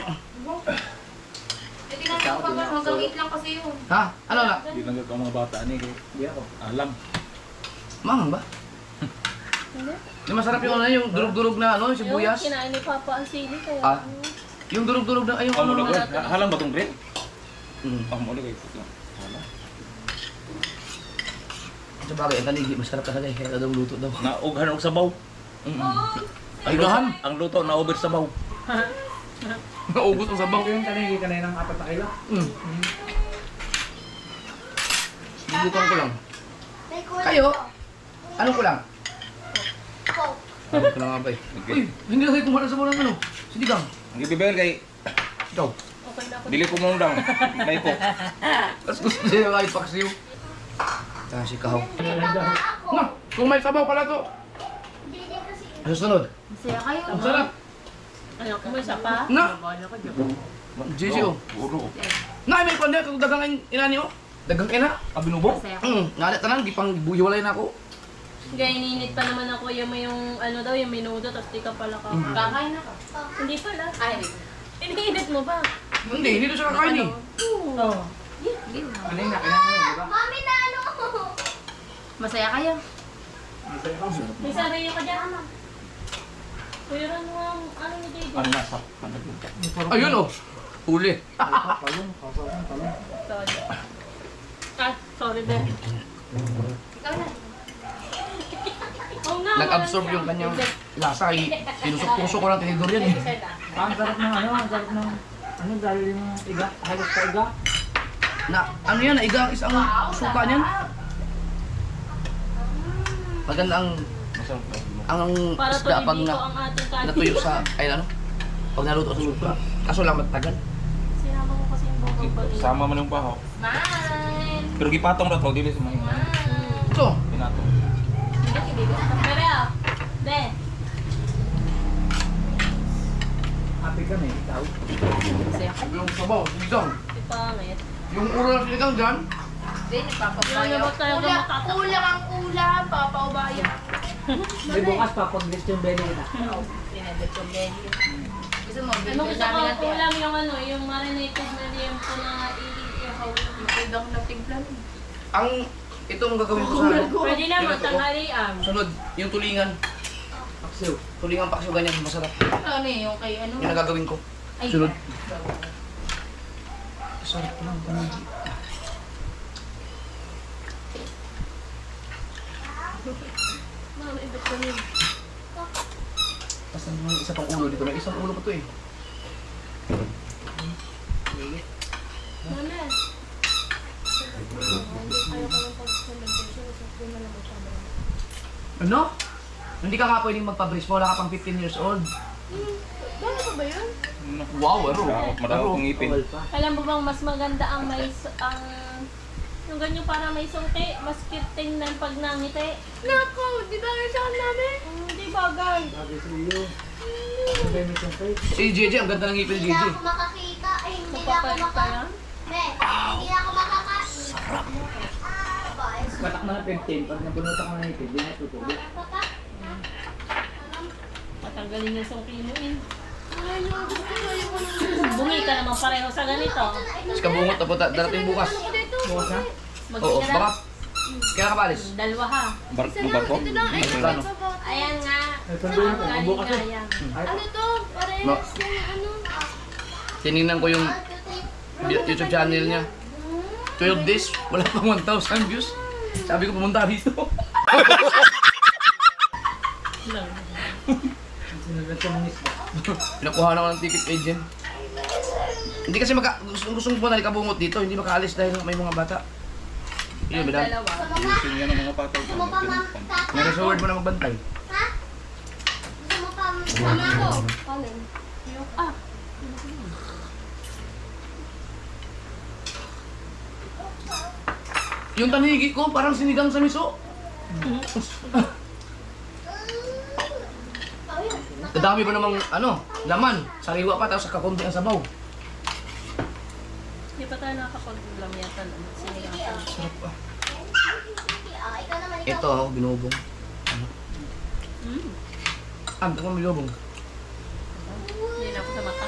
Eh, tinatanong ko pa, mag-wait lang kasi yun. Ha? Ano na? Hindi lang ang mga bata ni Hindi ako. Alam. Mangang ba? Hindi. Yung masarap yung ano, yung durug-durug na ano, Yung sibuyas. kinain ni Papa ang sili kaya. Ah. Yung durug-durug na, ayun ano. Kamu na ko. Halang ba itong green? Hmm. Kamu ulit kayo. Halang. Sa bagay, ang tanigi, masarap talaga eh. Kaya daw luto daw. Naughan og sabaw. Ay, gahan! Ang luto na over sabaw. Naubos ang sabaw. Yung tanigi ka na ng 4 na kilo. Subukan ko lang. May kulang Kayo? ko. Ano ko lang? Coke. Ano ko lang nga ba eh. Uy, hindi na kayo kumain sa bulang ano. Sinigang. Ang ibibigay kay Ikaw. Okay na ako. dili ko mong may ko. Tapos gusto niya yung ipaksiw. Ah, si Kahaw. Ako. Na, kung may sabaw pala to. Hindi din kasi. Susunod. Masaya kayo. Ang sarap. Ano, kumain sa pa? Na! JC oh. Puro. Na, may panda. Kung dagang inani oh. Dagang ina. Abinubo. Masaya Nalit tanan. Di pang buhiwalay na ako. Gaya ininit pa naman ako yung may yung ano daw, yung menudo, tapos di ka pala ka. Kakain ako. Hindi pala. Ay, Iniinit mo ba? Hindi, hindi to siya kakain eh. Oo. Ano yung nakilang mo, di ba? Mami na ano? Masaya kayo? May sarayo ka dyan. Kuya rin mo ang ano ni David. Ang nasa. Ayun oh. Huli. Sorry. Ah, sorry be. Ikaw na. Oo nga. Nag-absorb yung kanyang lasa. Tinusok-tusok ko lang tinidor yan eh. Ang sarap ng ano dahil yung iga, halos ka iga. Na, ano yan? Naiga ang isang suka niyan. Maganda ang Para isda pag tulidito na, ang ating kanin. natuyo sa, ay ano? Pag naluto sa suka. Kaso lang matagal. Sinama ko kasi yung bukang pag Sama man yung baho. Mine. Pero gipatong ra to dili sa mga Ito. pinatong. Pero ah, be. Happy kami, ikaw. Yung sabaw, sinigang. Si Pangit. Yung ulo ng sinigang dyan. Hindi, nagpapabayo. Wala ba tayo matatawa? Kulang ang ulam, papaubayo. Hindi bukas pa, pag-list yung belly kita. Pinagdat yung belly. Gusto mo, Ano bilhin gusto namin ko natin. ulam yung ano, yung marinated na liempo na iihaw. Pwede ako nagtimplan. Ang, itong gagawin ko sa ano. Pwede naman, Pinuto ko. tanghalian. Sunod, yung tulingan. Paksiw. Tulingan paksiw ganyan, masarap. Ano eh, yung kay ano? Yung nagagawin ko. Ay, Sunod. Sarap lang, panigi. Mama, ibig ko yun. Basta may isa pang ulo dito. May isang ulo pa to eh. Mama. Ayaw ko lang pag-celebration. Kasi na lang ito. Ano? Hindi ka nga pwedeng magpa-brace mo. Wala ka pang 15 years old. Bakit ba yun? Wow, ano? Madami kong ngipin. Alam mo bang mas maganda ang may ang yung ganyan para may sungki, mas cute tingnan pag nangiti. Nako, di ba sa namin? Hindi bagay. Sabi sa iyo. Ang gamit yung kay. Si JJ, ang ganda ng ngipin ni hindi JJ. na ako makakita. Ay, hindi na ako Magpapalit ka yan? Hindi na ako makakain. Sarap. Guys. Batak na 15, pag nabunutan ko ng ipid, di na tutubo. Matanggalin yung sungki mo eh. Bungi ka naman pareho sa ganito. Mas kabungot na po, darating bukas. Bukas na? Oo, Magkira. baka. Kaya ka palis. Dalawa ha. Barko. Ano? Ayan nga. Sabi na, Galing bukas nga na. yan. Ano to? Parehas No. yung ano. Tinignan ko yung YouTube channel niya. 12 days, wala pang 1,000 views. Sabi ko pumunta dito. Sinagad sa mga isla. Pinakuha na ko ng ticket agent. Hindi kasi gusto mo na ikabungot dito, hindi makaalis dahil may mga bata. Yun, bilang. Ayusin yan ang mga patay. Gusto mo pa May resort mo na magbantay. Ha? Gusto mo pa mama ko? Paano? Ah! Yung tanigi ko, parang sinigang sa miso. Dadami ba namang, laman? Sariwa pa, tapos kakunti ang sabaw. Hindi pa tayo nakakapag-ulam yata. Sinigang sa Sarap pa. Ikaw naman, Ito, binubong. Ito ko binubong. Hindi na ako sa mata.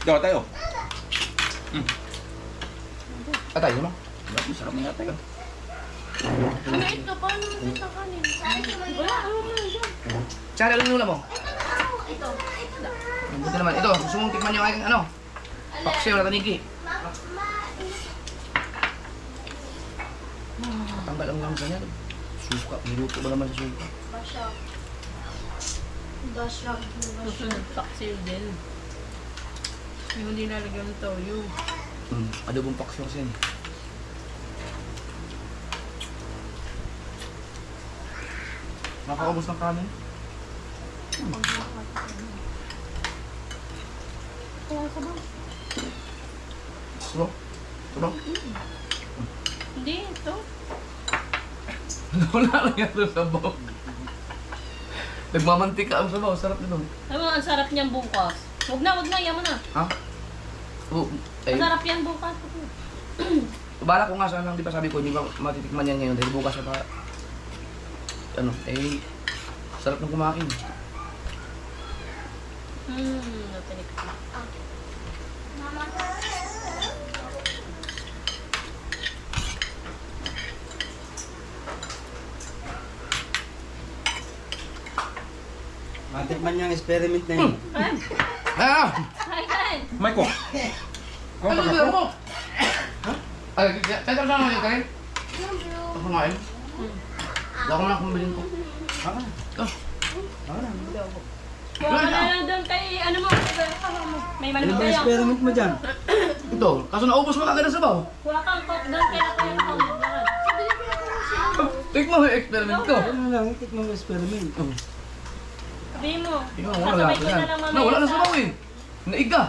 Daw tayo. Atay, ano? Sarap na tayo. Ano ito? Paano natin sa kanin? Wala, ano na dyan? Tsara lang nula mo. Ito. Buti naman. Ito, gusto mong tikman yung aking paksiw na tanigi. Tanggal ang lamsa niya. Suka, niluto ba naman sa suka? Susunod paksiw din. Yung hindi nalagyan ng toyo. Adobong paksiw kasi yan. Nakakaubos ng kanin. Sulo? Sulo? Hindi, ito. Wala lang yan sa sabaw. Nagmamantika ang sabaw, sarap nito. Alam mo, ang sarap niyang bukas. Huwag na, yaman na. Ha? Oo. Ang sarap yan bukas. Bala ko nga sana, di ba sabi ko, hindi ba matitikman yan ngayon dahil bukas na pa, sarap ng kumain. Natinik ko. Matikman niyang experiment na yun. Ah! Hi, Kain! May ko. Ano ba mo? Ay, kaya saan naman yung kain? Ako kumain? Hindi ako na kumbilin ko. Ito. Huwag ka na lang doon kay, ano mo, may Ano manok ba kayo. experiment mo dyan? Ito. Kaso naubos mo kagad ang sabaw. Huwag kang cook doon kaya ako yung pang-bakad. Tikman mo yung experiment ko. Ano lang, tikman mo experiment. Sabihin mo, Tingnan mo, wala kasabay ko yan. na lang mamaya. Wala na sabaw eh. Naiga.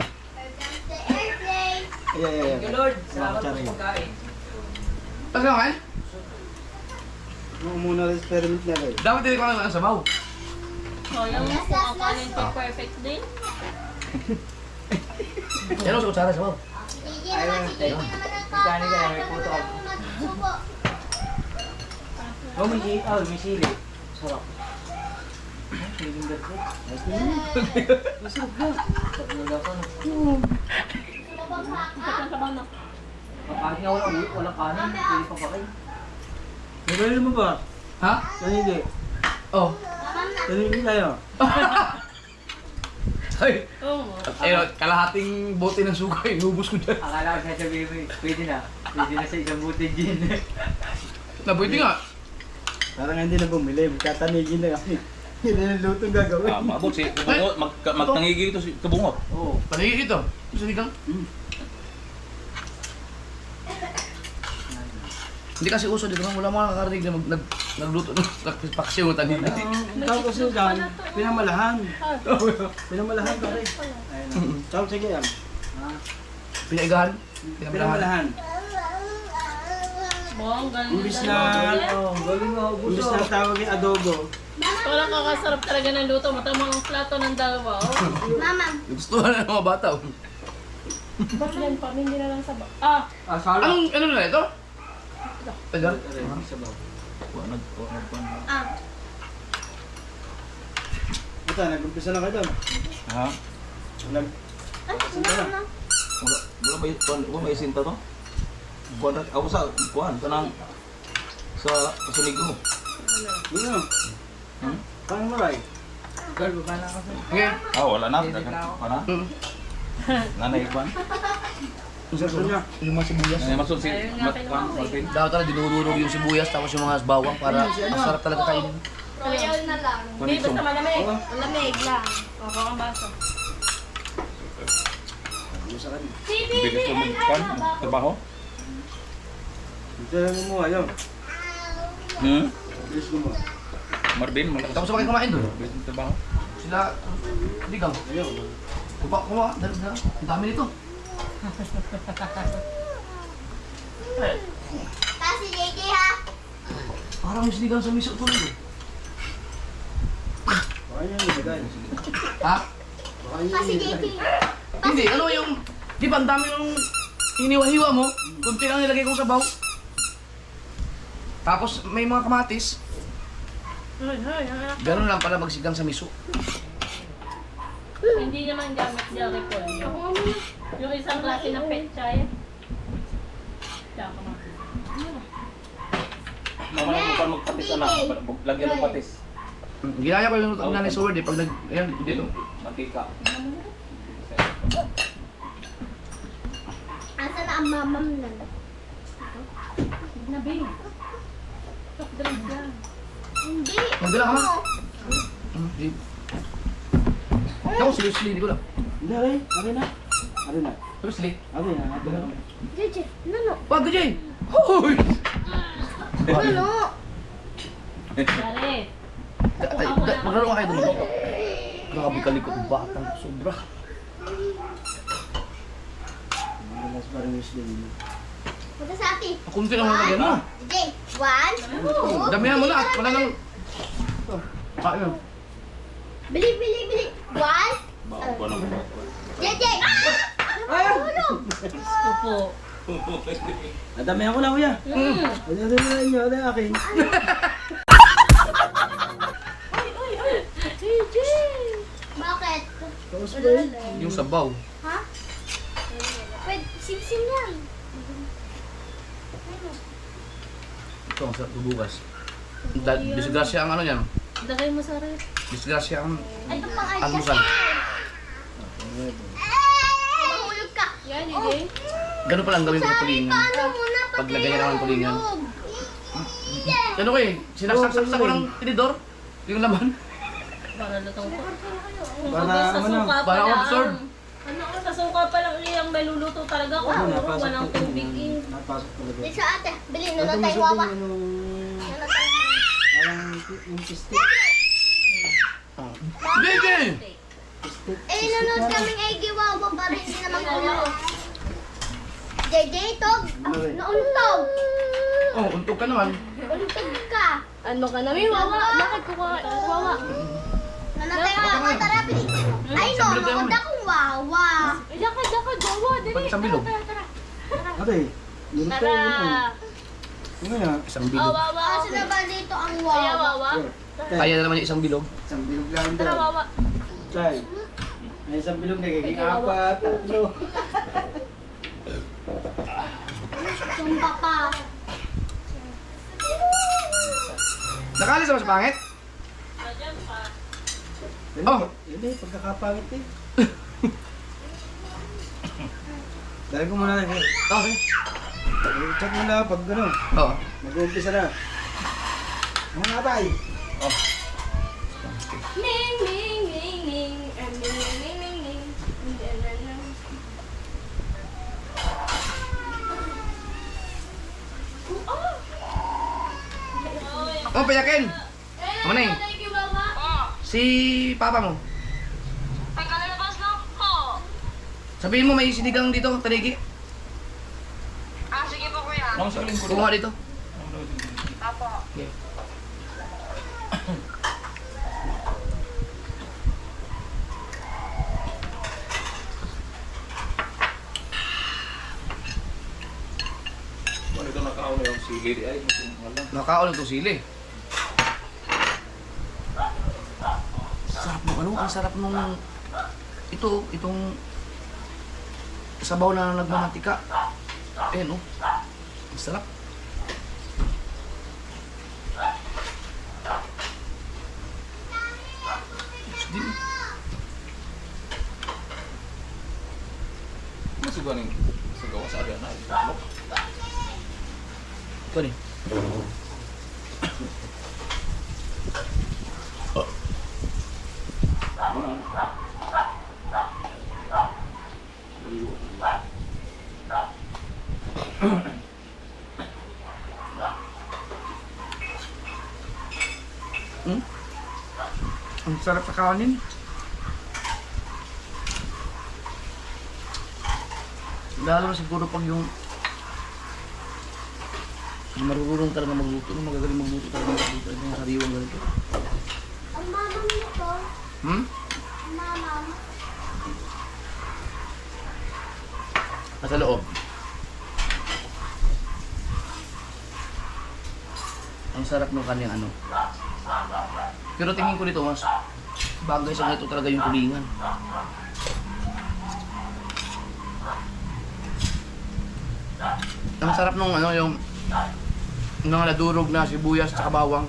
Thank you, Lord. Salamat sa pagkain. Kasi naman, Mo muna ang experiment na rin. dapat tinikman mo ang sabaw. Sayang mo kung ang kanin ko perfect din. Yan o, sa kutsara sabaw. Gani ka na, may puto ka. Oh, may sili. Sarap. Siling gato. Masarap na. Wala ka na. Ang sabaw na. Kahit nga walang kanin, pwede pa kain. Nagawin mo ba? Ha? Kanili. Oh. Kanili tayo. Ay, Oo. kalahating bote ng suka, inubos ko dyan. Akala ko sasabihin mo, pwede na. Pwede na sa isang buti gin. Pwede nga. Parang hindi na bumili. Magkatanigin na kami. Hindi na lutong gagawin. Maabot si Kabungot. Magtangigi ito si Kabungot. Oo. Panigit ito. Sinigang. Hindi kasi uso dito, wala mga nakakarinig na nagluto ng paksiw ng tanin. Ang tawag kasi dyan, pinamalahan. Pinamalahan pare. Tawag sige yan. Pinaigahan. Pinamalahan. Bong, galing Imbis na. na, imbis na tawag yung adobo. Walang kakasarap talaga ng luto. Matamang ang plato ng dalawa. Oh. Mama, Gusto na ng mga bata. Ba't yan pa? Hindi na lang sabaw. Ah! Anong, ano na ito? Tagal? Ito, nag-umpisa na kayo doon. Ha? Nag Wala ba may sinta to? Kuan ako sa kuan kanang sa kasulig ko. Ano? Paano mo ray? Okay. Wala na. Wala. Nanay kuan. Gusto niya. Yung mga sibuyas. Nanay masud si Martin. Dapat talaga dinudurog yung sibuyas tapos yung mga bawang para masarap talaga kainin. royal na lang. Hindi, basta malamig. Lamig lang. Ako ang baso. Bilis mo kuan trabaho. Ito lang mo ayaw. Bilis mo. Marvin, malakas. Tapos ako kayo kumain doon. Bilis mo trabaho. Sila, ligang. Ayaw. Kuha. Dali. Ang dami nito. Kasi JJ ha. Parang yung sinigang sa miso tuloy eh. Baka niya ilagay. Ha? Baka niya Kasi ilagay. JJ. Hindi, ano yung... Di ba ang dami ng iniwa-hiwa mo? Kunti lang nilagay kong sabaw. Tapos may mga kamatis. Ganun lang pala magsigang sa miso. Hindi naman gamit niya repol. Yung isang klase ng petchay. Tsaka kamatis. Mamaya mo pa magpatis anak. Lagyan ng patis. Ginaya ko yung nanay sa word eh. Pag nag... Ayan, dito. Mantika. Asa na ang mamam na? Nabi. Soft drinks lang. Hindi. Magdala ka. Di. Ako, seriously, hindi ko lang. Hindi, okay. Ari na. Ari na. Seriously. Ari na. Ari na. JJ, nano? Wag ka dyan! Hoy! Nano? Dali. Maglaro ka kayo doon. Grabe kalikot ng batang sobra. Mas parang Muslim. Punta sa atin. Kunti lang nalagyan mo. JJ, 1, 2. Damihan mo na at wala nang... Kain. Bili. 1. Baka pa naman. JJ! Tulog! Gusto po. Nadamihan ko na kuya. Ano na inyo? Ano yung akin? JJ! Bakit? Tapos ba yun? Yung sabaw. Ha? Pwede, simsim yan. Ito, ang sarap bubugas. Disgrasya ang ano yan. Lagay mo sa ref. Disgrasya ang Ay, ito pang almusal. Mahulog ka. Yan, JJ. Ganun pala ang gawin ko sa tulingan. Paano muna Pag lagyan niya naman tulingan. tulog? Ano ko eh, sinasaksak ko ng tinidor. Yung laman. Para lutong po. Kung Para baga sa ano, suka pa para lang. absorb. Ano, sa suka pa lang yung may luluto talaga. Kung Ano, puro napasok walang ko. tubig eh. Napasok talaga. Dito sa ate, bilhin na Ito tayo masuk wawa. din yung Nanatay. parang yung pistik. Bebe! Eh, nanood kaming ay giwawa pa rin hindi naman ulo. JJ, tog. Nauntog. Oh, untog ka naman. Untog ka. Ano ka namin, wawa? Bakit ko ka wawa? Nanatay ka, tara, bilhin. Ay, no, nood akong wawa. Lakad, wawa. Dali. Pag isang bilog. Ate, lunod tayo lunod. Ano nga? Isang bilog. Wawa. Kasi na ba dito ang Kaya wawa? wawa. Kaya na naman yung isang bilog. Isang bilog lang Tara, daw. wawa. Chay. May isang bilog nagiging apat, tatlo. Sumpa pa. Nakalis ako sa pangit? Oh. Hindi, pagkakapangit eh. Dahil ko muna na. Okay. Check mo na pag gano'n. Oo. Mag-uumpisa na. Mga natay. Ning, ning, ning, ning. Ning, ning, ning, ning, ning. Oh, payakin! Ano na eh? Si papa mo. Sabihin mo may sinigang dito, taligi. Ang saling ko. Kumuha dito. Okay. Ano ito nakauna yung sili ay. Wala. Nakaon itong sili. Sarap ng ano, ang sarap nung itong sabaw na nagmamantika. Ayan oh. Ang sarap. Din. Masugan yung sagawa sa area na. Ito rin. Ang sarap sa kanin. Lalo na siguro pag yung marurunong talaga magluto, yung magagaling magluto talaga magluto, yung sariwang ganito. Ang mama nito. Hmm? Ang mama. Nasa loob. Ang sarap ng kanyang ano. Pero tingin ko dito, mas bagay sa ganito talaga yung tulingan. Ang sarap nung ano, yung nadurog na sibuyas at bawang.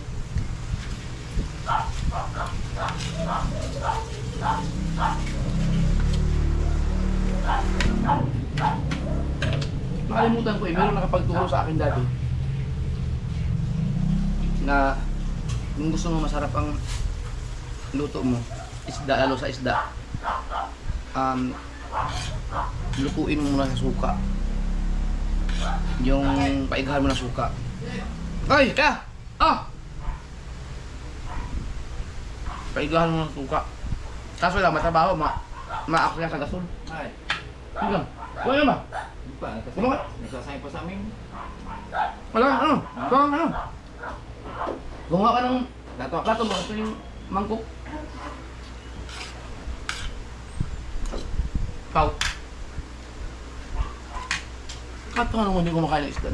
Nakalimutan ko meron nakapagturo sa akin dati na kung gusto mo masarap ang luto mo, isda, lalo sa isda, lutuin mo muna sa suka. Yung paigahan mo na suka. Ay, ka! Ah! Paigahan mo ng suka. Kaso lang, matrabaho, maak niya sa gasol. Ay, Sige lang. Wala ba? di pa, nagsasayang pa sa amin. Wala, ano? Ano? Gumawa ka ng plato mo. Ito yung mangkok. Pau. Kato nga naman hindi kumakain ng isda.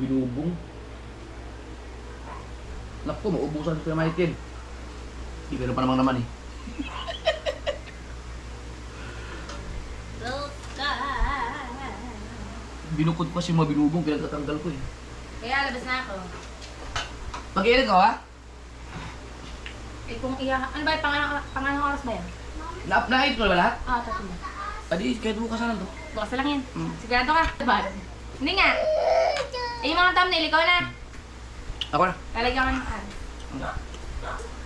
Binubong. Naku, maubusan ko yung Michael. Hindi meron pa namang naman eh. Binukod ko kasi mga binubong, pinagtatanggal ko eh. Kaya labas na ako. Mag-iinit ka ha? Eh kung ano ba, pangalang oras ba yan? Na-eat mo ba lahat? Tatlo. Adi, kahit bukas na lang to. Bukas na lang yan. Sigurado ka. Diba? Hindi nga. Eh yung mga thumbnail, ikaw na. Ako na. Lalagyan ka ng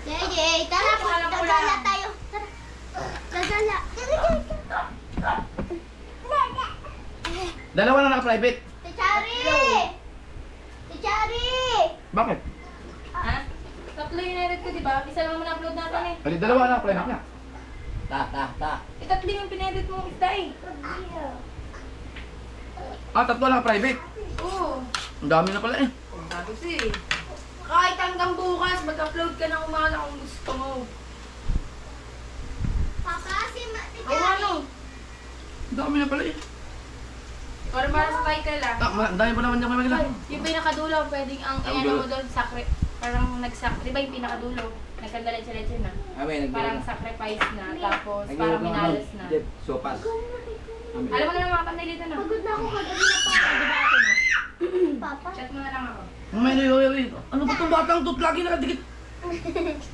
JJ, tara po. Gagala tayo. Tara. Gagala. Dalawa na naka-private. Tichari! Tichari! Bakit? Ha? Tatlo yung edit ko, diba? Isa lang naman upload natin eh. Adi, dalawa na naka-private niya. Eh, tatlo yung pinedit mong isda eh. Tatlo lang private. Oo. Ang dami na pala eh. Kung sabi si kahit hanggang bukas, mag-upload ka ng umaga kung gusto mo. Papa, si O ano? Ang dami na pala eh. Ikaw rin para sa title ah. Ang dami pa naman niya may magila. Yung pinakadulo, pwedeng ang ano mo doon, parang di ba yung pinakadulo? Nagkandala sa leche na. Parang sacrifice na, tapos parang minalas na. Sopas. Alam mo na ng mga panday dito na. Pagod na ako kagabi na pa. Di ba ate mo? Papa? Chat mo na lang ako. Ano ba itong batang to? Lagi nakadikit.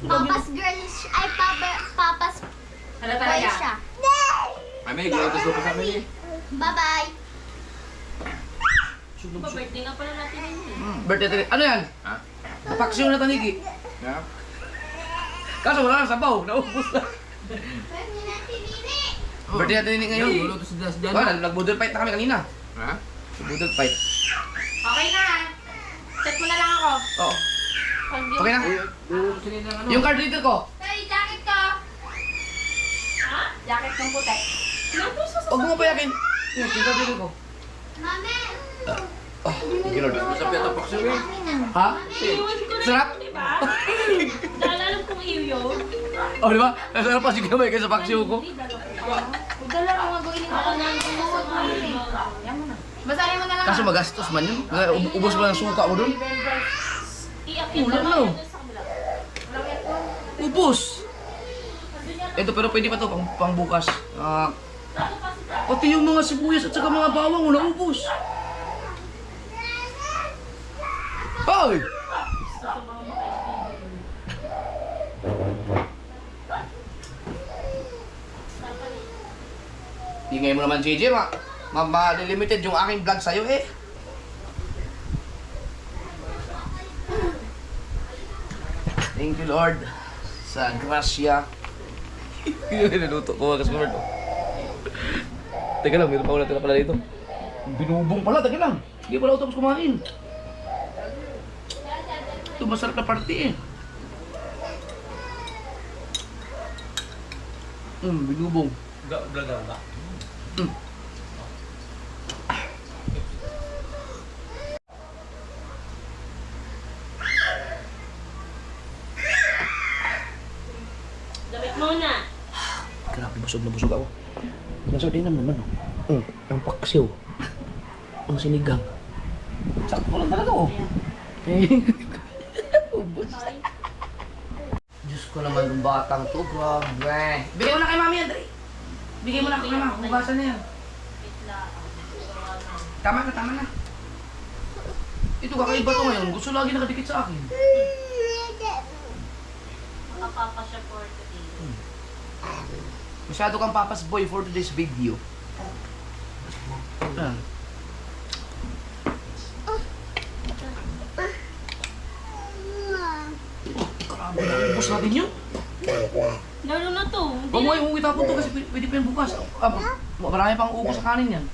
Papa's girl, ay Papa's Ano boy talaga? siya. May gawin sopas sa amin eh. Bye-bye. Pa-birthday nga pala natin yun eh. Birthday tali. Ano yan? Ha? Paksiw na tanigi. Yeah. Kaso wala nang sabaw. Naubos na. Pwede na tinini. Birthday natin ini ngayon. Lulo to si Das dyan. Wala, nag-boodle fight na kami kanina. Ha? Boodle fight. Okay na ha. Chat mo na lang ako. Oo. Pag Okay na? Lulo to sila ng ano. Yung card reader ko. Hey, jacket ko! Ha? Jacket kong puti. Huwag mo payakin. Yung card reader ko. Mami. Thank you Lord. Sa piyata paksiw eh. Ha? Iwan ko na Sarap? yun, diba? Dahil alam kong iyo yun. Oh, di ba? Nasarap pa si Gamay kaysa paksiw ko. Hindi, dalawa ko. Dala mo nga gawin ako na Yan mo na. Basahin mo na lang. Kaso magastos man yun. Ubos ba ng suka mo dun? Iakit Ulan na na. lang sa kabila. Ubos! Ito pero pwede pa to pang bukas. Pati yung mga sibuyas at saka mga bawang wala ubos. Hoy! Ingay mo naman JJ, ma-limited yung aking vlog sa'yo eh. Thank you Lord sa grasya Niluto ko mga kasmart. Teka lang, meron pa ulit na pala dito. Binubong pala, teka lang. Hindi pala ako tapos kumain. Ito masarap na party eh. Binubong. Blaga. Damit muna. Grabe, busog na busog ako. Masarap din naman, oh. Ang paksiw. Ang sinigang. Sakto lang talaga, oh. Ubus. Diyos ko naman yung batang to, grabe. Bigay mo na kay Mami, Andre. Bigay mo na kay Mami, hugasan na yan. Tama na. Ito, kakaiba to ngayon. Gusto lagi nakadikit sa akin. Makapapa siya for today. Masyado kang papas boy for today's video. Grabe na, ubos natin yun. Lalo na to. Huwag mo yung itapon to kasi pwede pa yan bukas. Marami pang ubos sa kanin yan.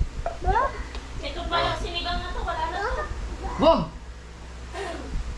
Ito pa yung sinigang na to. Wala na to. Wag!